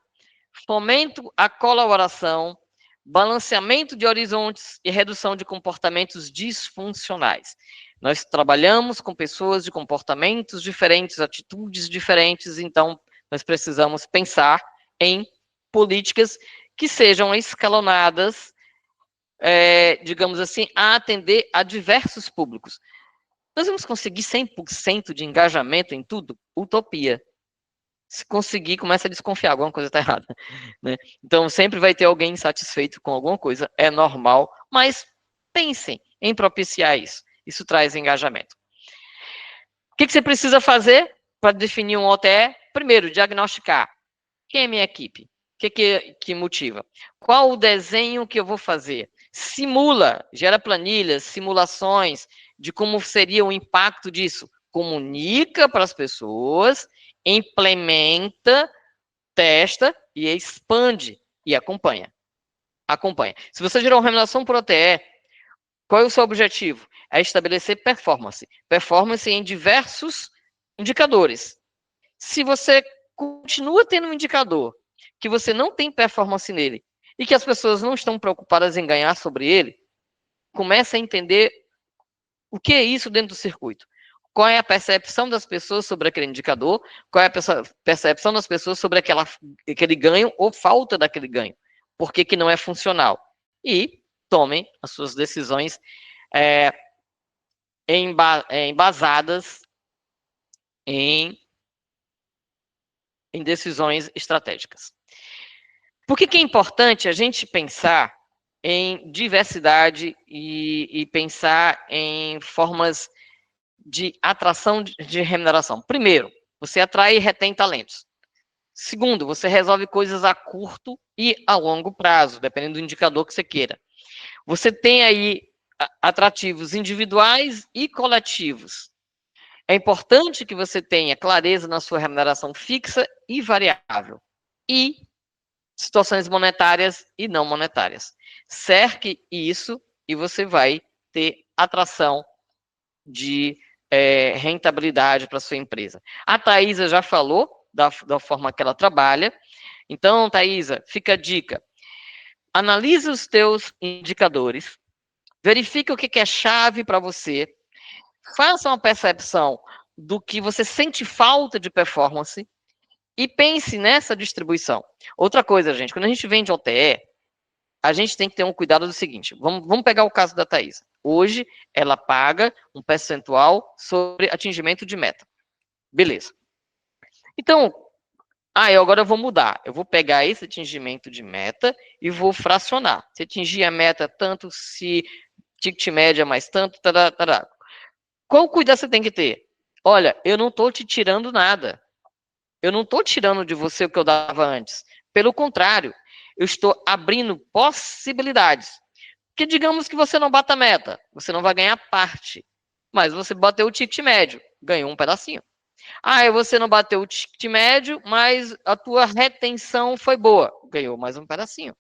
[SPEAKER 1] fomento à colaboração, balanceamento de horizontes e redução de comportamentos disfuncionais. Nós trabalhamos com pessoas de comportamentos diferentes, atitudes diferentes, então nós precisamos pensar em políticas que sejam escalonadas, digamos assim, a atender a diversos públicos. Nós vamos conseguir 100% de engajamento em tudo? Utopia. Se conseguir, começa a desconfiar, alguma coisa está errada, né? Então, sempre vai ter alguém insatisfeito com alguma coisa, é normal, mas pensem em propiciar isso. Isso traz engajamento. O que você precisa fazer para definir um OTE? Primeiro, diagnosticar. Quem é minha equipe? O que motiva? Qual o desenho que eu vou fazer? Simula, gera planilhas, simulações de como seria o impacto disso. Comunica para as pessoas, implementa, testa e expande e acompanha. Acompanha. Se você gerou uma remuneração por OTE, qual é o seu objetivo? É estabelecer performance. Performance em diversos indicadores. Se você continua tendo um indicador que você não tem performance nele e que as pessoas não estão preocupadas em ganhar sobre ele, comece a entender o que é isso dentro do circuito. Qual é a percepção das pessoas sobre aquele indicador? Qual é a percepção das pessoas sobre aquele ganho ou falta daquele ganho? Por que não é funcional? E tomem as suas decisões embasadas em decisões estratégicas. Por que é importante a gente pensar em diversidade e pensar em formas de atração de remuneração? Primeiro, você atrai e retém talentos. Segundo, você resolve coisas a curto e a longo prazo, dependendo do indicador que você queira. Você tem aí atrativos individuais e coletivos. É importante que você tenha clareza na sua remuneração fixa e variável. E situações monetárias e não monetárias. Cerque isso e você vai ter atração de rentabilidade para sua empresa. A Thaisa já falou da forma que ela trabalha. Então, Thaisa, fica a dica. Analise os teus indicadores, verifique o que é chave para você, faça uma percepção do que você sente falta de performance e pense nessa distribuição. Outra coisa, gente, quando a gente vende OTE, a gente tem que ter um cuidado do seguinte, vamos pegar o caso da Thaisa. Hoje, ela paga um percentual sobre atingimento de meta. Beleza. Então, agora eu vou mudar. Eu vou pegar esse atingimento de meta e vou fracionar. Se atingir a meta tanto, se ticket média mais tanto, tará, tará. Qual cuidado você tem que ter? Olha, eu não estou te tirando nada. Eu não estou tirando de você o que eu dava antes. Pelo contrário, eu estou abrindo possibilidades. Porque digamos que você não bata a meta, você não vai ganhar parte. Mas você bateu o ticket médio, ganhou um pedacinho. Você não bateu o ticket médio, mas a tua retenção foi boa, ganhou mais um pedacinho.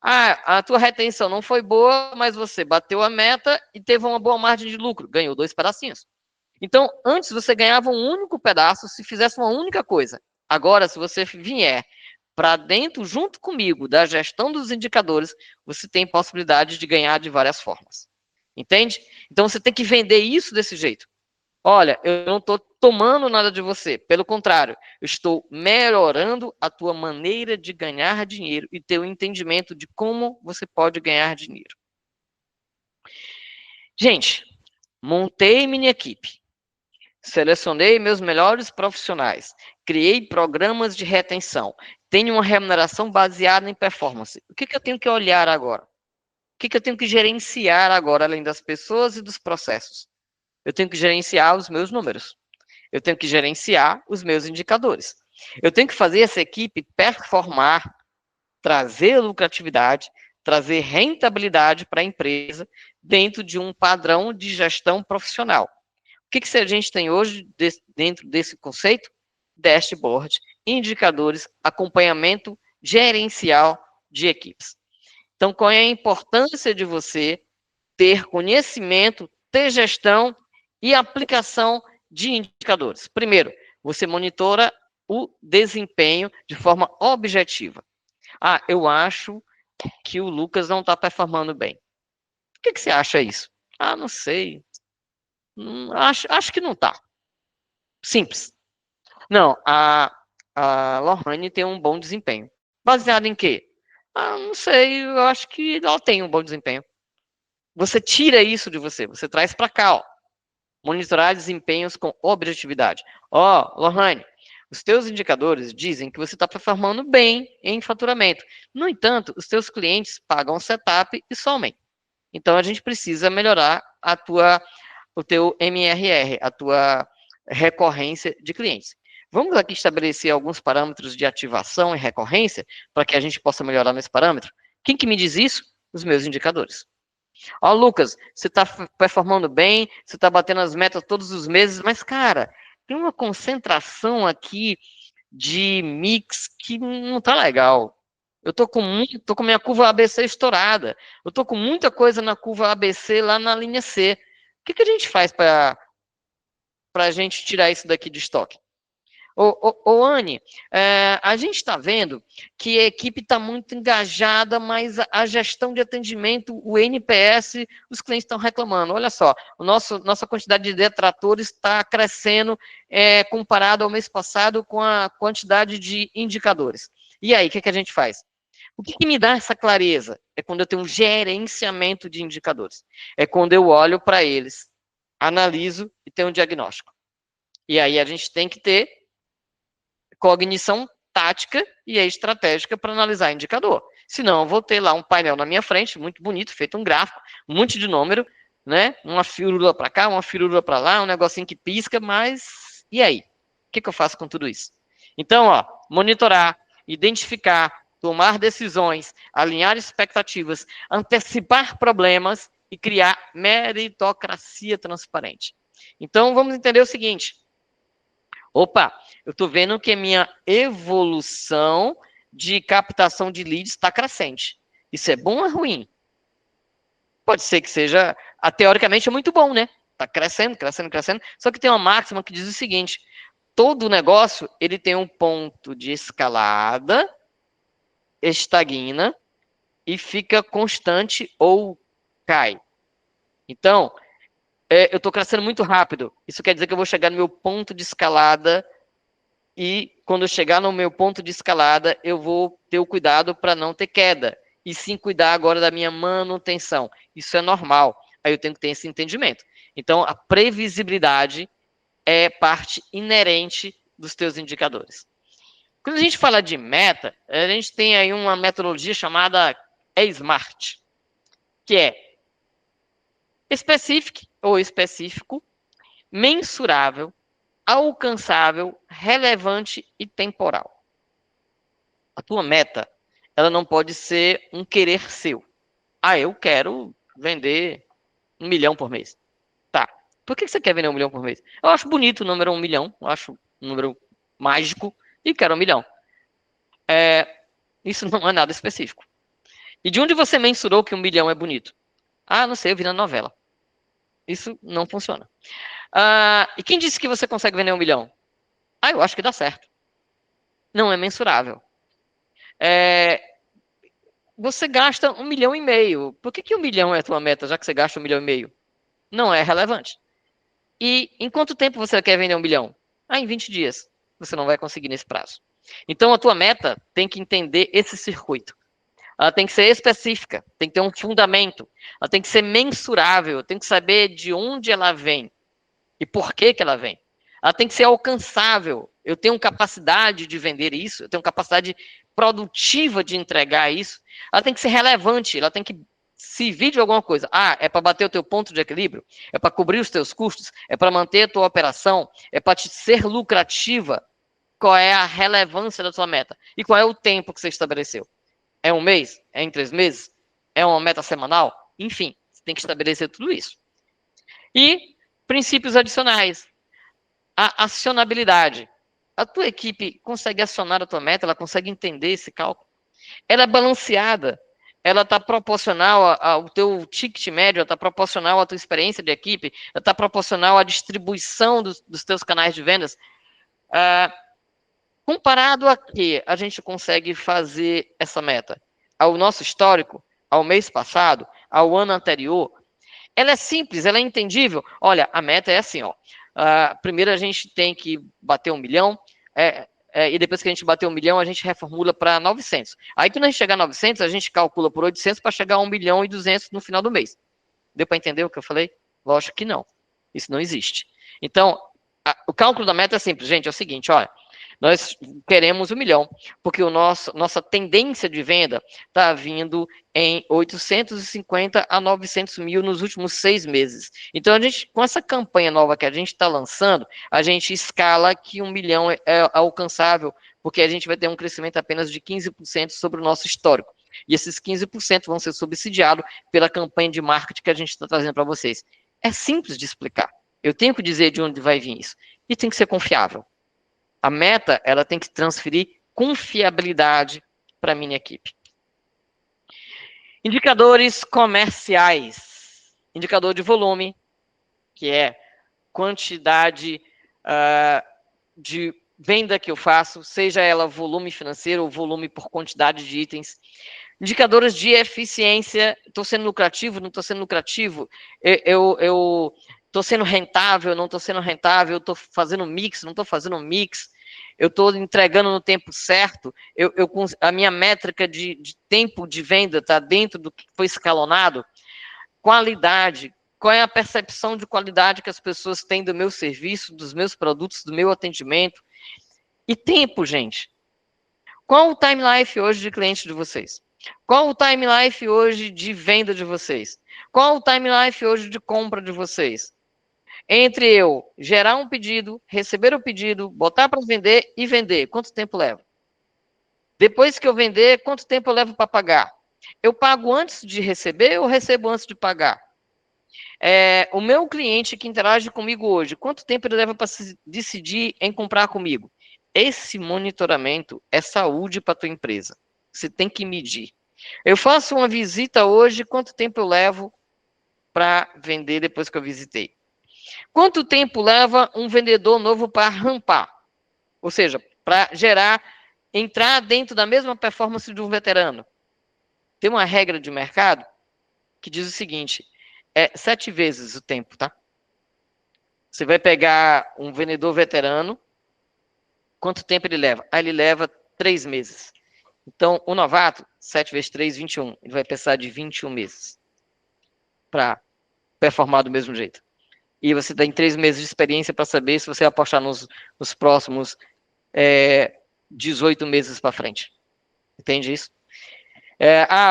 [SPEAKER 1] A tua retenção não foi boa, mas você bateu a meta e teve uma boa margem de lucro, ganhou 2 pedacinhos. Então, antes você ganhava um único pedaço se fizesse uma única coisa. Agora, se você vier para dentro, junto comigo, da gestão dos indicadores, você tem possibilidade de ganhar de várias formas. Entende? Então, você tem que vender isso desse jeito. Olha, eu não estou tomando nada de você. Pelo contrário, eu estou melhorando a tua maneira de ganhar dinheiro e ter o entendimento de como você pode ganhar dinheiro. Gente, montei minha equipe. Selecionei meus melhores profissionais. Criei programas de retenção. Tenho uma remuneração baseada em performance. O que eu tenho que olhar agora? O que eu tenho que gerenciar agora, além das pessoas e dos processos? Eu tenho que gerenciar os meus números. Eu tenho que gerenciar os meus indicadores. Eu tenho que fazer essa equipe performar, trazer lucratividade, trazer rentabilidade para a empresa dentro de um padrão de gestão profissional. O que a gente tem hoje dentro desse conceito? Dashboard, indicadores, acompanhamento gerencial de equipes. Então, qual é a importância de você ter conhecimento, ter gestão e aplicação de indicadores? Primeiro, você monitora o desempenho de forma objetiva. Eu acho que o Lucas não está performando bem. Por que você acha isso? Não sei. Acho que não está. Simples. Não, a Lohane tem um bom desempenho. Baseado em quê? Não sei, eu acho que ela tem um bom desempenho. Você tira isso de você, você traz para cá, ó. Monitorar desempenhos com objetividade. Lohane, os teus indicadores dizem que você está performando bem em faturamento. No entanto, os teus clientes pagam setup e somem. Então, a gente precisa melhorar o teu MRR, a tua recorrência de clientes. Vamos aqui estabelecer alguns parâmetros de ativação e recorrência para que a gente possa melhorar nesse parâmetro? Quem que me diz isso? Os meus indicadores. Lucas, você está performando bem, você está batendo as metas todos os meses, mas, cara, tem uma concentração aqui de mix que não tá legal. Eu tô com minha curva ABC estourada. Eu tô com muita coisa na curva ABC lá na linha C. O que a gente faz para a gente tirar isso daqui de estoque? Anne, a gente está vendo que a equipe está muito engajada, mas a gestão de atendimento, o NPS, os clientes estão reclamando. Olha só, nossa quantidade de detratores está crescendo comparado ao mês passado com a quantidade de indicadores. E aí, o que a gente faz? O que me dá essa clareza? É quando eu tenho um gerenciamento de indicadores. É quando eu olho para eles, analiso e tenho um diagnóstico. E aí a gente tem que ter cognição tática e estratégica para analisar indicador. Senão, eu vou ter lá um painel na minha frente, muito bonito, feito um gráfico, um monte de número, né? Uma firula para cá, uma firula para lá, um negocinho que pisca, mas e aí? O que eu faço com tudo isso? Então, monitorar, identificar, tomar decisões, alinhar expectativas, antecipar problemas e criar meritocracia transparente. Então, vamos entender o seguinte. Eu estou vendo que a minha evolução de captação de leads está crescente. Isso é bom ou é ruim? Pode ser que seja, teoricamente, é muito bom, né? Está crescendo, crescendo, crescendo. Só que tem uma máxima que diz o seguinte: todo negócio ele tem um ponto de escalada, estagna e fica constante ou cai. Então, eu estou crescendo muito rápido. Isso quer dizer que eu vou chegar no meu ponto de escalada e quando eu chegar no meu ponto de escalada, eu vou ter o cuidado para não ter queda e sim cuidar agora da minha manutenção. Isso é normal. Aí eu tenho que ter esse entendimento. Então, a previsibilidade é parte inerente dos teus indicadores. Quando a gente fala de meta, a gente tem aí uma metodologia chamada SMART, que é específico ou específico, mensurável, alcançável, relevante e temporal. A tua meta, ela não pode ser um querer seu. Eu quero vender 1 milhão por mês. Tá. Por que você quer vender 1 milhão por mês? Eu acho bonito o número 1 milhão. Eu acho um número mágico e quero 1 milhão. Isso não é nada específico. E de onde você mensurou que 1 milhão é bonito? Não sei, eu vi na novela. Isso não funciona. E quem disse que você consegue vender 1 milhão? Eu acho que dá certo. Não é mensurável. Você gasta 1,5 milhão. Por que 1 milhão é a tua meta, já que você gasta 1,5 milhão? Não é relevante. E em quanto tempo você quer vender 1 milhão? Em 20 dias. Você não vai conseguir nesse prazo. Então, a tua meta tem que entender esse circuito. Ela tem que ser específica, tem que ter um fundamento, ela tem que ser mensurável, tem que saber de onde ela vem e por que ela vem. Ela tem que ser alcançável. Eu tenho capacidade de vender isso, eu tenho capacidade produtiva de entregar isso. Ela tem que ser relevante, ela tem que servir de alguma coisa. É para bater o teu ponto de equilíbrio? É para cobrir os teus custos? É para manter a tua operação? É para te ser lucrativa? Qual é a relevância da tua meta? E qual é o tempo que você estabeleceu? É 1 mês? É em 3 meses? É uma meta semanal? Enfim, você tem que estabelecer tudo isso. E princípios adicionais. A acionabilidade. A tua equipe consegue acionar a tua meta? Ela consegue entender esse cálculo? Ela é balanceada? Ela está proporcional ao teu ticket médio? Ela está proporcional à tua experiência de equipe? Ela está proporcional à distribuição dos teus canais de vendas? Comparado a que a gente consegue fazer essa meta? Ao nosso histórico? Ao mês passado? Ao ano anterior? Ela é simples, ela é entendível. Olha, a meta é assim, ó. Primeiro a gente tem que bater 1 milhão, e depois que a gente bater 1 milhão, a gente reformula para 900. Aí quando a gente chegar a 900, a gente calcula por 800 para chegar a 1,2 milhão no final do mês. Deu para entender o que eu falei? Lógico que não. Isso não existe. Então, o cálculo da meta é simples, gente. É o seguinte, olha. Nós queremos 1 milhão, porque nossa tendência de venda está vindo em 850 a 900 mil nos últimos 6 meses. Então, com essa campanha nova que a gente está lançando, a gente escala que 1 milhão é alcançável, porque a gente vai ter um crescimento apenas de 15% sobre o nosso histórico. E esses 15% vão ser subsidiados pela campanha de marketing que a gente está trazendo para vocês. É simples de explicar. Eu tenho que dizer de onde vai vir isso. E tem que ser confiável. A meta, ela tem que transferir confiabilidade para a minha equipe. Indicadores comerciais. Indicador de volume, que é quantidade de venda que eu faço, seja ela volume financeiro ou volume por quantidade de itens. Indicadores de eficiência, estou sendo lucrativo, não estou sendo lucrativo, eu estou sendo rentável, não estou sendo rentável, eu estou fazendo mix, não estou fazendo mix, eu estou entregando no tempo certo, a minha métrica de tempo de venda está dentro do que foi escalonado. Qualidade, qual é a percepção de qualidade que as pessoas têm do meu serviço, dos meus produtos, do meu atendimento. E tempo, gente. Qual o time life hoje de cliente de vocês? Qual o time life hoje de venda de vocês? Qual o time life hoje de compra de vocês? Entre eu gerar um pedido, receber o pedido, botar para vender e vender, quanto tempo leva? Depois que eu vender, quanto tempo eu levo para pagar? Eu pago antes de receber ou recebo antes de pagar? O meu cliente que interage comigo hoje, quanto tempo ele leva para decidir em comprar comigo? esse monitoramento é saúde para tua empresa. Você tem que medir. Eu faço uma visita hoje, quanto tempo eu levo para vender depois que eu visitei? Quanto tempo leva um vendedor novo para rampar? Ou seja, para entrar dentro da mesma performance de um veterano. Tem uma regra de mercado que diz o seguinte, 7 vezes o tempo, tá? Você vai pegar um vendedor veterano, quanto tempo ele leva? Ele leva 3 meses. Então, o novato, 7 vezes 3, 21. Ele vai precisar de 21 meses para performar do mesmo jeito. E você tem 3 meses de experiência para saber se você apostar nos próximos 18 meses para frente. Entende isso?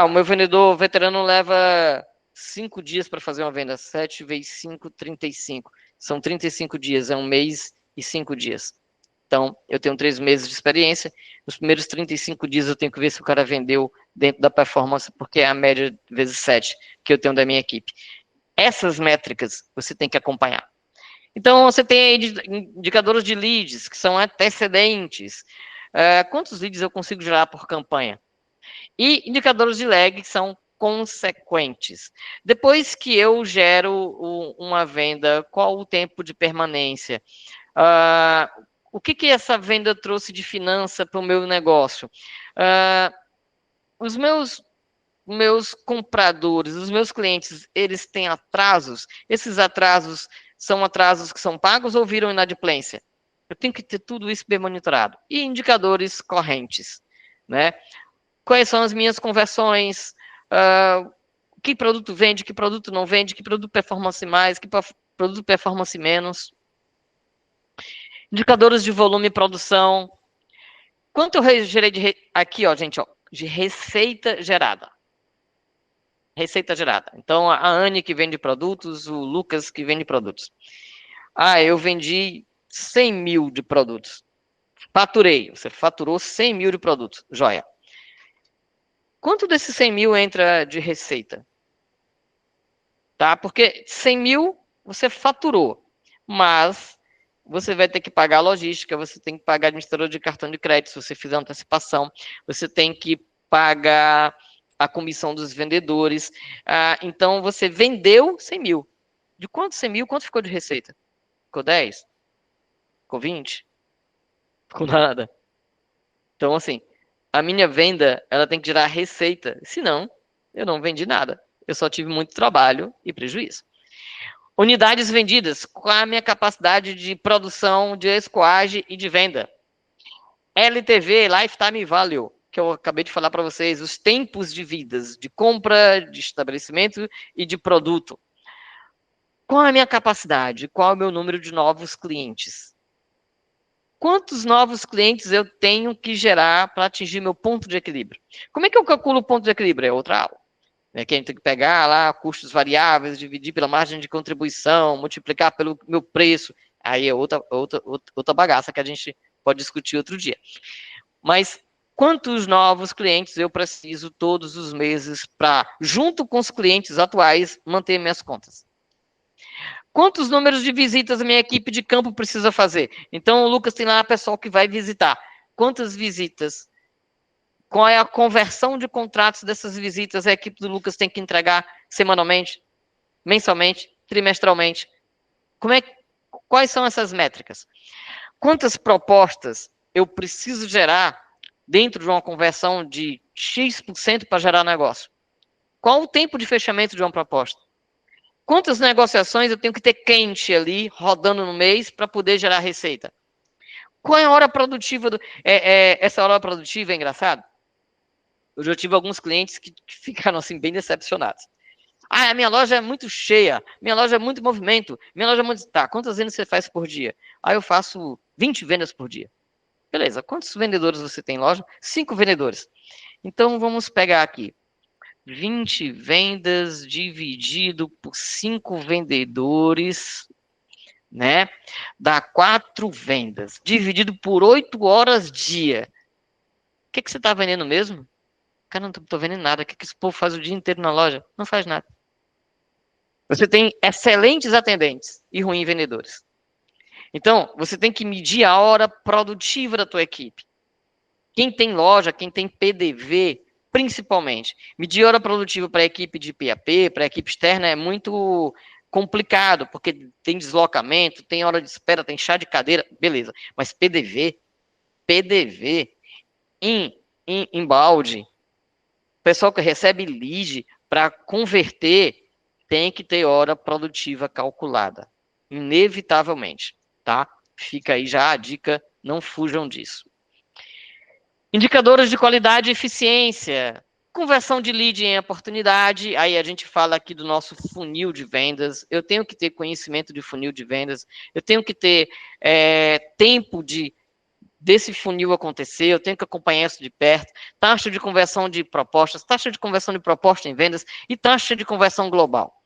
[SPEAKER 1] O meu vendedor veterano leva 5 dias para fazer uma venda. 7 vezes 5, 35. São 35 dias, é 1 mês e 5 dias. Então, eu tenho 3 meses de experiência. Nos primeiros 35 dias, eu tenho que ver se o cara vendeu dentro da performance, porque é a média vezes 7 que eu tenho da minha equipe. Essas métricas você tem que acompanhar. Então, você tem aí indicadores de leads, que são antecedentes. Quantos leads eu consigo gerar por campanha? E indicadores de lag, que são consequentes. Depois que eu gero uma venda, qual o tempo de permanência? O que essa venda trouxe de finança para o meu negócio? Os meus compradores, os meus clientes, eles têm atrasos? Esses atrasos são atrasos que são pagos ou viram inadimplência? Eu tenho que ter tudo isso bem monitorado. E indicadores correntes, né? Quais são as minhas conversões? Que produto vende, que produto não vende, que produto performance mais, que produto performance menos? Indicadores de volume e produção. Quanto eu gerei aqui, ó, gente, ó, de receita gerada. Receita gerada. Então, a Anne que vende produtos, o Lucas que vende produtos. Eu vendi 100 mil de produtos. Faturei. Você faturou 100 mil de produtos. Joia. Quanto desses 100 mil entra de receita? Tá? Porque 100 mil você faturou, mas você vai ter que pagar a logística, você tem que pagar administrador de cartão de crédito, se você fizer antecipação, você tem que pagar a comissão dos vendedores. Então, você vendeu 100 mil. De quanto 100 mil, quanto ficou de receita? Ficou 10? Ficou 20? Ficou nada. Então, assim, a minha venda, ela tem que gerar receita. Senão, eu não vendi nada. Eu só tive muito trabalho e prejuízo. Unidades vendidas. Qual a minha capacidade de produção, de escoagem e de venda? LTV, Lifetime Value, que eu acabei de falar para vocês. Os tempos de vidas, de compra, de estabelecimento e de produto. Qual a minha capacidade? Qual é o meu número de novos clientes? Quantos novos clientes eu tenho que gerar para atingir meu ponto de equilíbrio? Como é que eu calculo o ponto de equilíbrio? É outra aula. Que a gente tem que pegar lá custos variáveis, dividir pela margem de contribuição, multiplicar pelo meu preço. Aí é outra bagaça que a gente pode discutir outro dia. Mas quantos novos clientes eu preciso todos os meses para, junto com os clientes atuais, manter minhas contas? Quantos números de visitas a minha equipe de campo precisa fazer? Então, o Lucas tem lá pessoal que vai visitar. Quantas visitas? Qual é a conversão de contratos dessas visitas? A equipe do Lucas tem que entregar semanalmente, mensalmente, trimestralmente. Quais são essas métricas? Quantas propostas eu preciso gerar dentro de uma conversão de X% para gerar negócio? Qual o tempo de fechamento de uma proposta? Quantas negociações eu tenho que ter quente ali, rodando no mês, para poder gerar receita? Qual é a hora produtiva? Essa hora produtiva é engraçado? Eu já tive alguns clientes que ficaram assim bem decepcionados. A minha loja é muito cheia, minha loja é muito movimento, minha loja é muito... Tá, quantas vendas você faz por dia? Eu faço 20 vendas por dia. Beleza, quantos vendedores você tem em loja? 5 vendedores. Então, vamos pegar aqui. 20 vendas dividido por 5 vendedores, né? Dá 4 vendas. Dividido por 8 horas dia. O que você está vendendo mesmo? Cara, não estou vendendo nada. O que esse povo faz o dia inteiro na loja? Não faz nada. Você tem excelentes atendentes e ruins vendedores. Então, você tem que medir a hora produtiva da tua equipe. Quem tem loja, quem tem PDV, principalmente, medir hora produtiva para a equipe de PAP, para a equipe externa, é muito complicado, porque tem deslocamento, tem hora de espera, tem chá de cadeira, beleza. Mas PDV, em balde, pessoal que recebe lead para converter, tem que ter hora produtiva calculada, inevitavelmente, tá? Fica aí já a dica, não fujam disso. Indicadores de qualidade e eficiência. Conversão de lead em oportunidade. Aí a gente fala aqui do nosso funil de vendas. Eu tenho que ter conhecimento de funil de vendas. Eu tenho que ter tempo desse funil acontecer. Eu tenho que acompanhar isso de perto. Taxa de conversão de propostas, taxa de conversão de proposta em vendas e taxa de conversão global.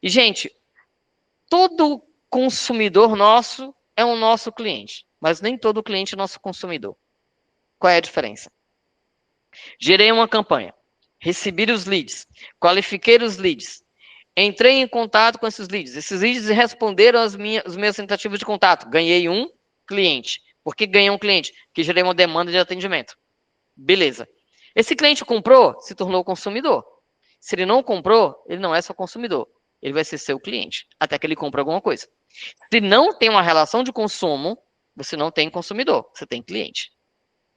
[SPEAKER 1] E, gente, todo consumidor nosso é um nosso cliente, mas nem todo cliente é nosso consumidor. Qual é a diferença? Gerei uma campanha, recebi os leads, qualifiquei os leads, entrei em contato com esses leads responderam os meus tentativas de contato, ganhei um cliente. Por que ganhei um cliente? Porque gerei uma demanda de atendimento. Beleza. Esse cliente comprou, se tornou consumidor. Se ele não comprou, ele não é só consumidor, ele vai ser seu cliente, até que ele compre alguma coisa. Se não tem uma relação de consumo, você não tem consumidor, você tem cliente.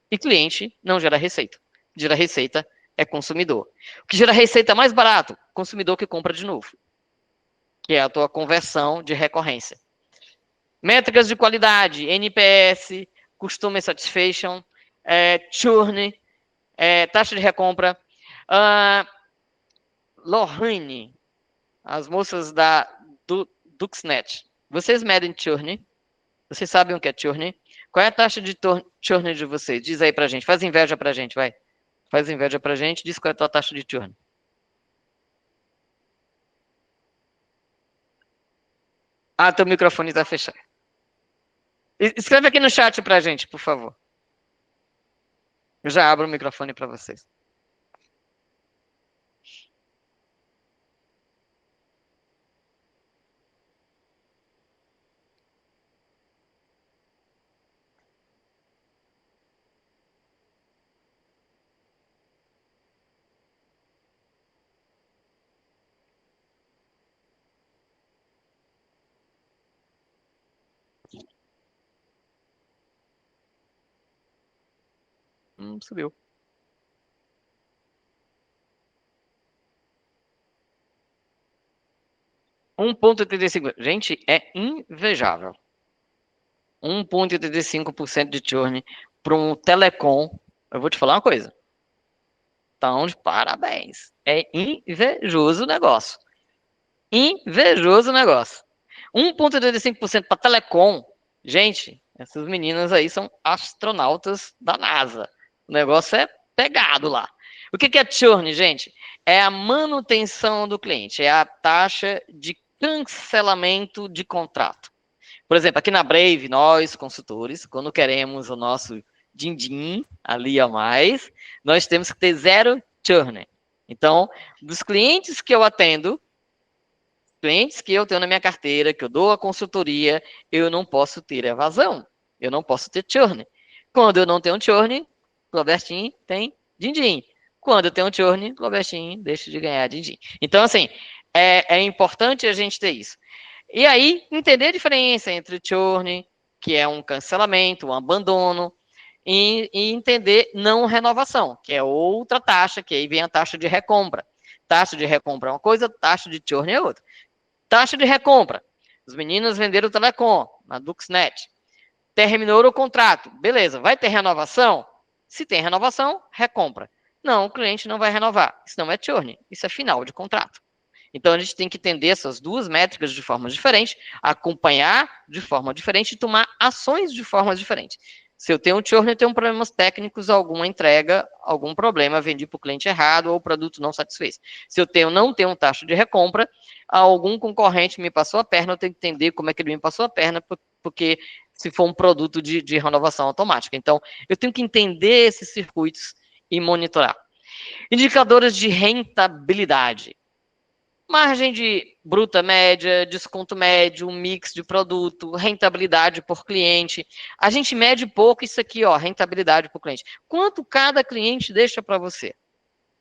[SPEAKER 1] E cliente não gera receita. Gera receita é consumidor. O que gera receita mais barato? Consumidor que compra de novo. Que é a tua conversão de recorrência. Métricas de qualidade, NPS, Customer Satisfaction, churn, taxa de recompra. Lohane, as moças do Duxnet. Vocês medem churn? Vocês sabem o que é churn? Qual é a taxa de churn de vocês? Diz aí pra gente. Faz inveja pra gente, vai. Faz inveja pra gente. Diz qual é a tua taxa de churn. Ah, teu microfone tá fechado. Escreve aqui no chat pra gente, por favor. Eu já abro o microfone pra vocês. Subiu. 1,85. Gente, é invejável. 1,85% de churn para um telecom. Eu vou te falar uma coisa. Então, de parabéns. É invejoso o negócio. Invejoso o negócio. 1,85% para telecom. Gente, essas meninas aí são astronautas da NASA. O negócio é pegado lá. O que é churn, gente? É a manutenção do cliente, é a taxa de cancelamento de contrato. Por exemplo, aqui na Brave, nós, consultores, quando queremos o nosso din-din ali a mais, nós temos que ter zero churn. Então, dos clientes que eu atendo, clientes que eu tenho na minha carteira, que eu dou a consultoria, eu não posso ter evasão, eu não posso ter churn. Quando eu não tenho churn, Robertinho tem din-din. Quando eu tenho churn, Robertinho deixa de ganhar din-din. Então, assim, é importante a gente ter isso. E aí, entender a diferença entre churn, que é um cancelamento, um abandono, e entender não renovação, que é outra taxa, que aí vem a taxa de recompra. Taxa de recompra é uma coisa, taxa de churn é outra. Taxa de recompra. Os meninos venderam o Telecom, na Duxnet. Terminou o contrato. Beleza, vai ter renovação? Se tem renovação, recompra. Não, o cliente não vai renovar. Isso não é churn, isso é final de contrato. Então, a gente tem que entender essas duas métricas de forma diferente, acompanhar de forma diferente e tomar ações de forma diferente. Se eu tenho um churn, eu tenho problemas técnicos, alguma entrega, algum problema, vendi para o cliente errado ou o produto não satisfez. Se eu não tenho taxa de recompra, algum concorrente me passou a perna, eu tenho que entender como é que ele me passou a perna, porque se for um produto de renovação automática. Então, eu tenho que entender esses circuitos e monitorar. Indicadores de rentabilidade. Margem de bruta média, desconto médio, mix de produto, rentabilidade por cliente. A gente mede pouco isso aqui, ó, rentabilidade por cliente. Quanto cada cliente deixa para você?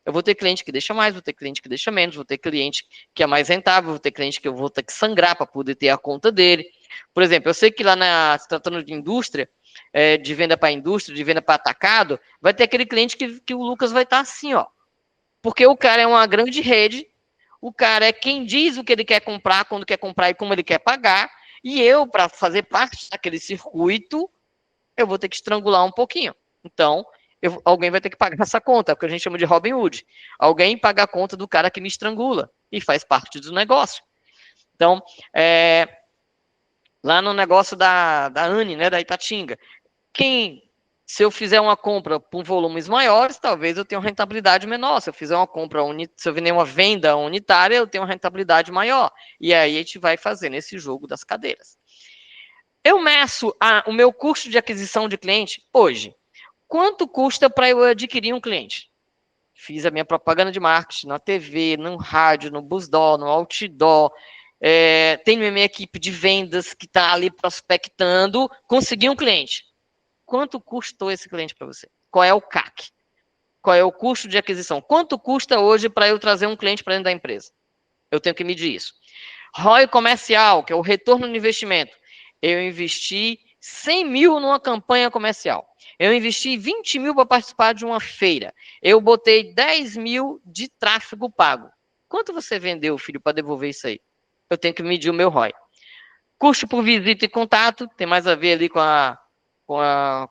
[SPEAKER 1] Eu vou ter cliente que deixa mais, vou ter cliente que deixa menos, vou ter cliente que é mais rentável, vou ter cliente que eu vou ter que sangrar para poder ter a conta dele. Por exemplo, eu sei que lá se tratando de indústria, de venda para indústria, de venda para atacado, vai ter aquele cliente que o Lucas vai estar assim, ó. Porque o cara é uma grande rede, o cara é quem diz o que ele quer comprar, quando quer comprar e como ele quer pagar, e eu, para fazer parte daquele circuito, eu vou ter que estrangular um pouquinho. Então, alguém vai ter que pagar essa conta, porque a gente chama de Robin Hood. Alguém paga a conta do cara que me estrangula e faz parte do negócio. Então, lá no negócio da Anne, né, da Itatinga, se eu fizer uma compra por volumes maiores, talvez eu tenha uma rentabilidade menor. Se eu fizer uma compra, se eu vender uma venda unitária, eu tenho uma rentabilidade maior. E aí a gente vai fazendo esse jogo das cadeiras. Eu meço o meu custo de aquisição de cliente hoje. Quanto custa para eu adquirir um cliente? Fiz a minha propaganda de marketing na TV, no rádio, no BuzzDoll, no Outdoor. Tenho a minha equipe de vendas que está ali prospectando. Consegui um cliente. Quanto custou esse cliente para você? Qual é o CAC? Qual é o custo de aquisição? Quanto custa hoje para eu trazer um cliente para dentro da empresa? Eu tenho que medir isso. ROI comercial, que é o retorno no investimento. Eu investi 100 mil numa campanha comercial. Eu investi 20 mil para participar de uma feira. Eu botei 10 mil de tráfego pago. Quanto você vendeu, filho, para devolver isso aí? Eu tenho que medir o meu ROI. Custo por visita e contato, tem mais a ver ali com a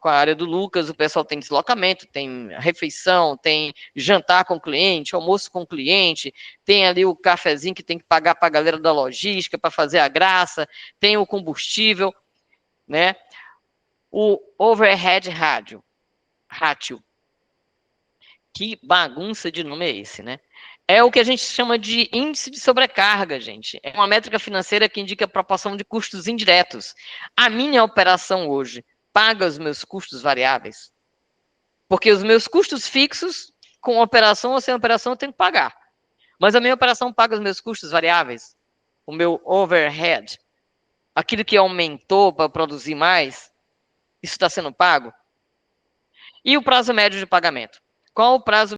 [SPEAKER 1] área do Lucas. O pessoal tem deslocamento, tem refeição, tem jantar com o cliente, almoço com o cliente, tem ali o cafezinho que tem que pagar para a galera da logística para fazer a graça, tem o combustível, né? O overhead ratio. Que bagunça de nome é esse, né? É o que a gente chama de índice de sobrecarga, gente. É uma métrica financeira que indica a proporção de custos indiretos. A minha operação hoje paga os meus custos variáveis? Porque os meus custos fixos, com operação ou sem operação, eu tenho que pagar. Mas a minha operação paga os meus custos variáveis? O meu overhead? Aquilo que aumentou para produzir mais? Isso está sendo pago? E o prazo médio de pagamento? Qual o prazo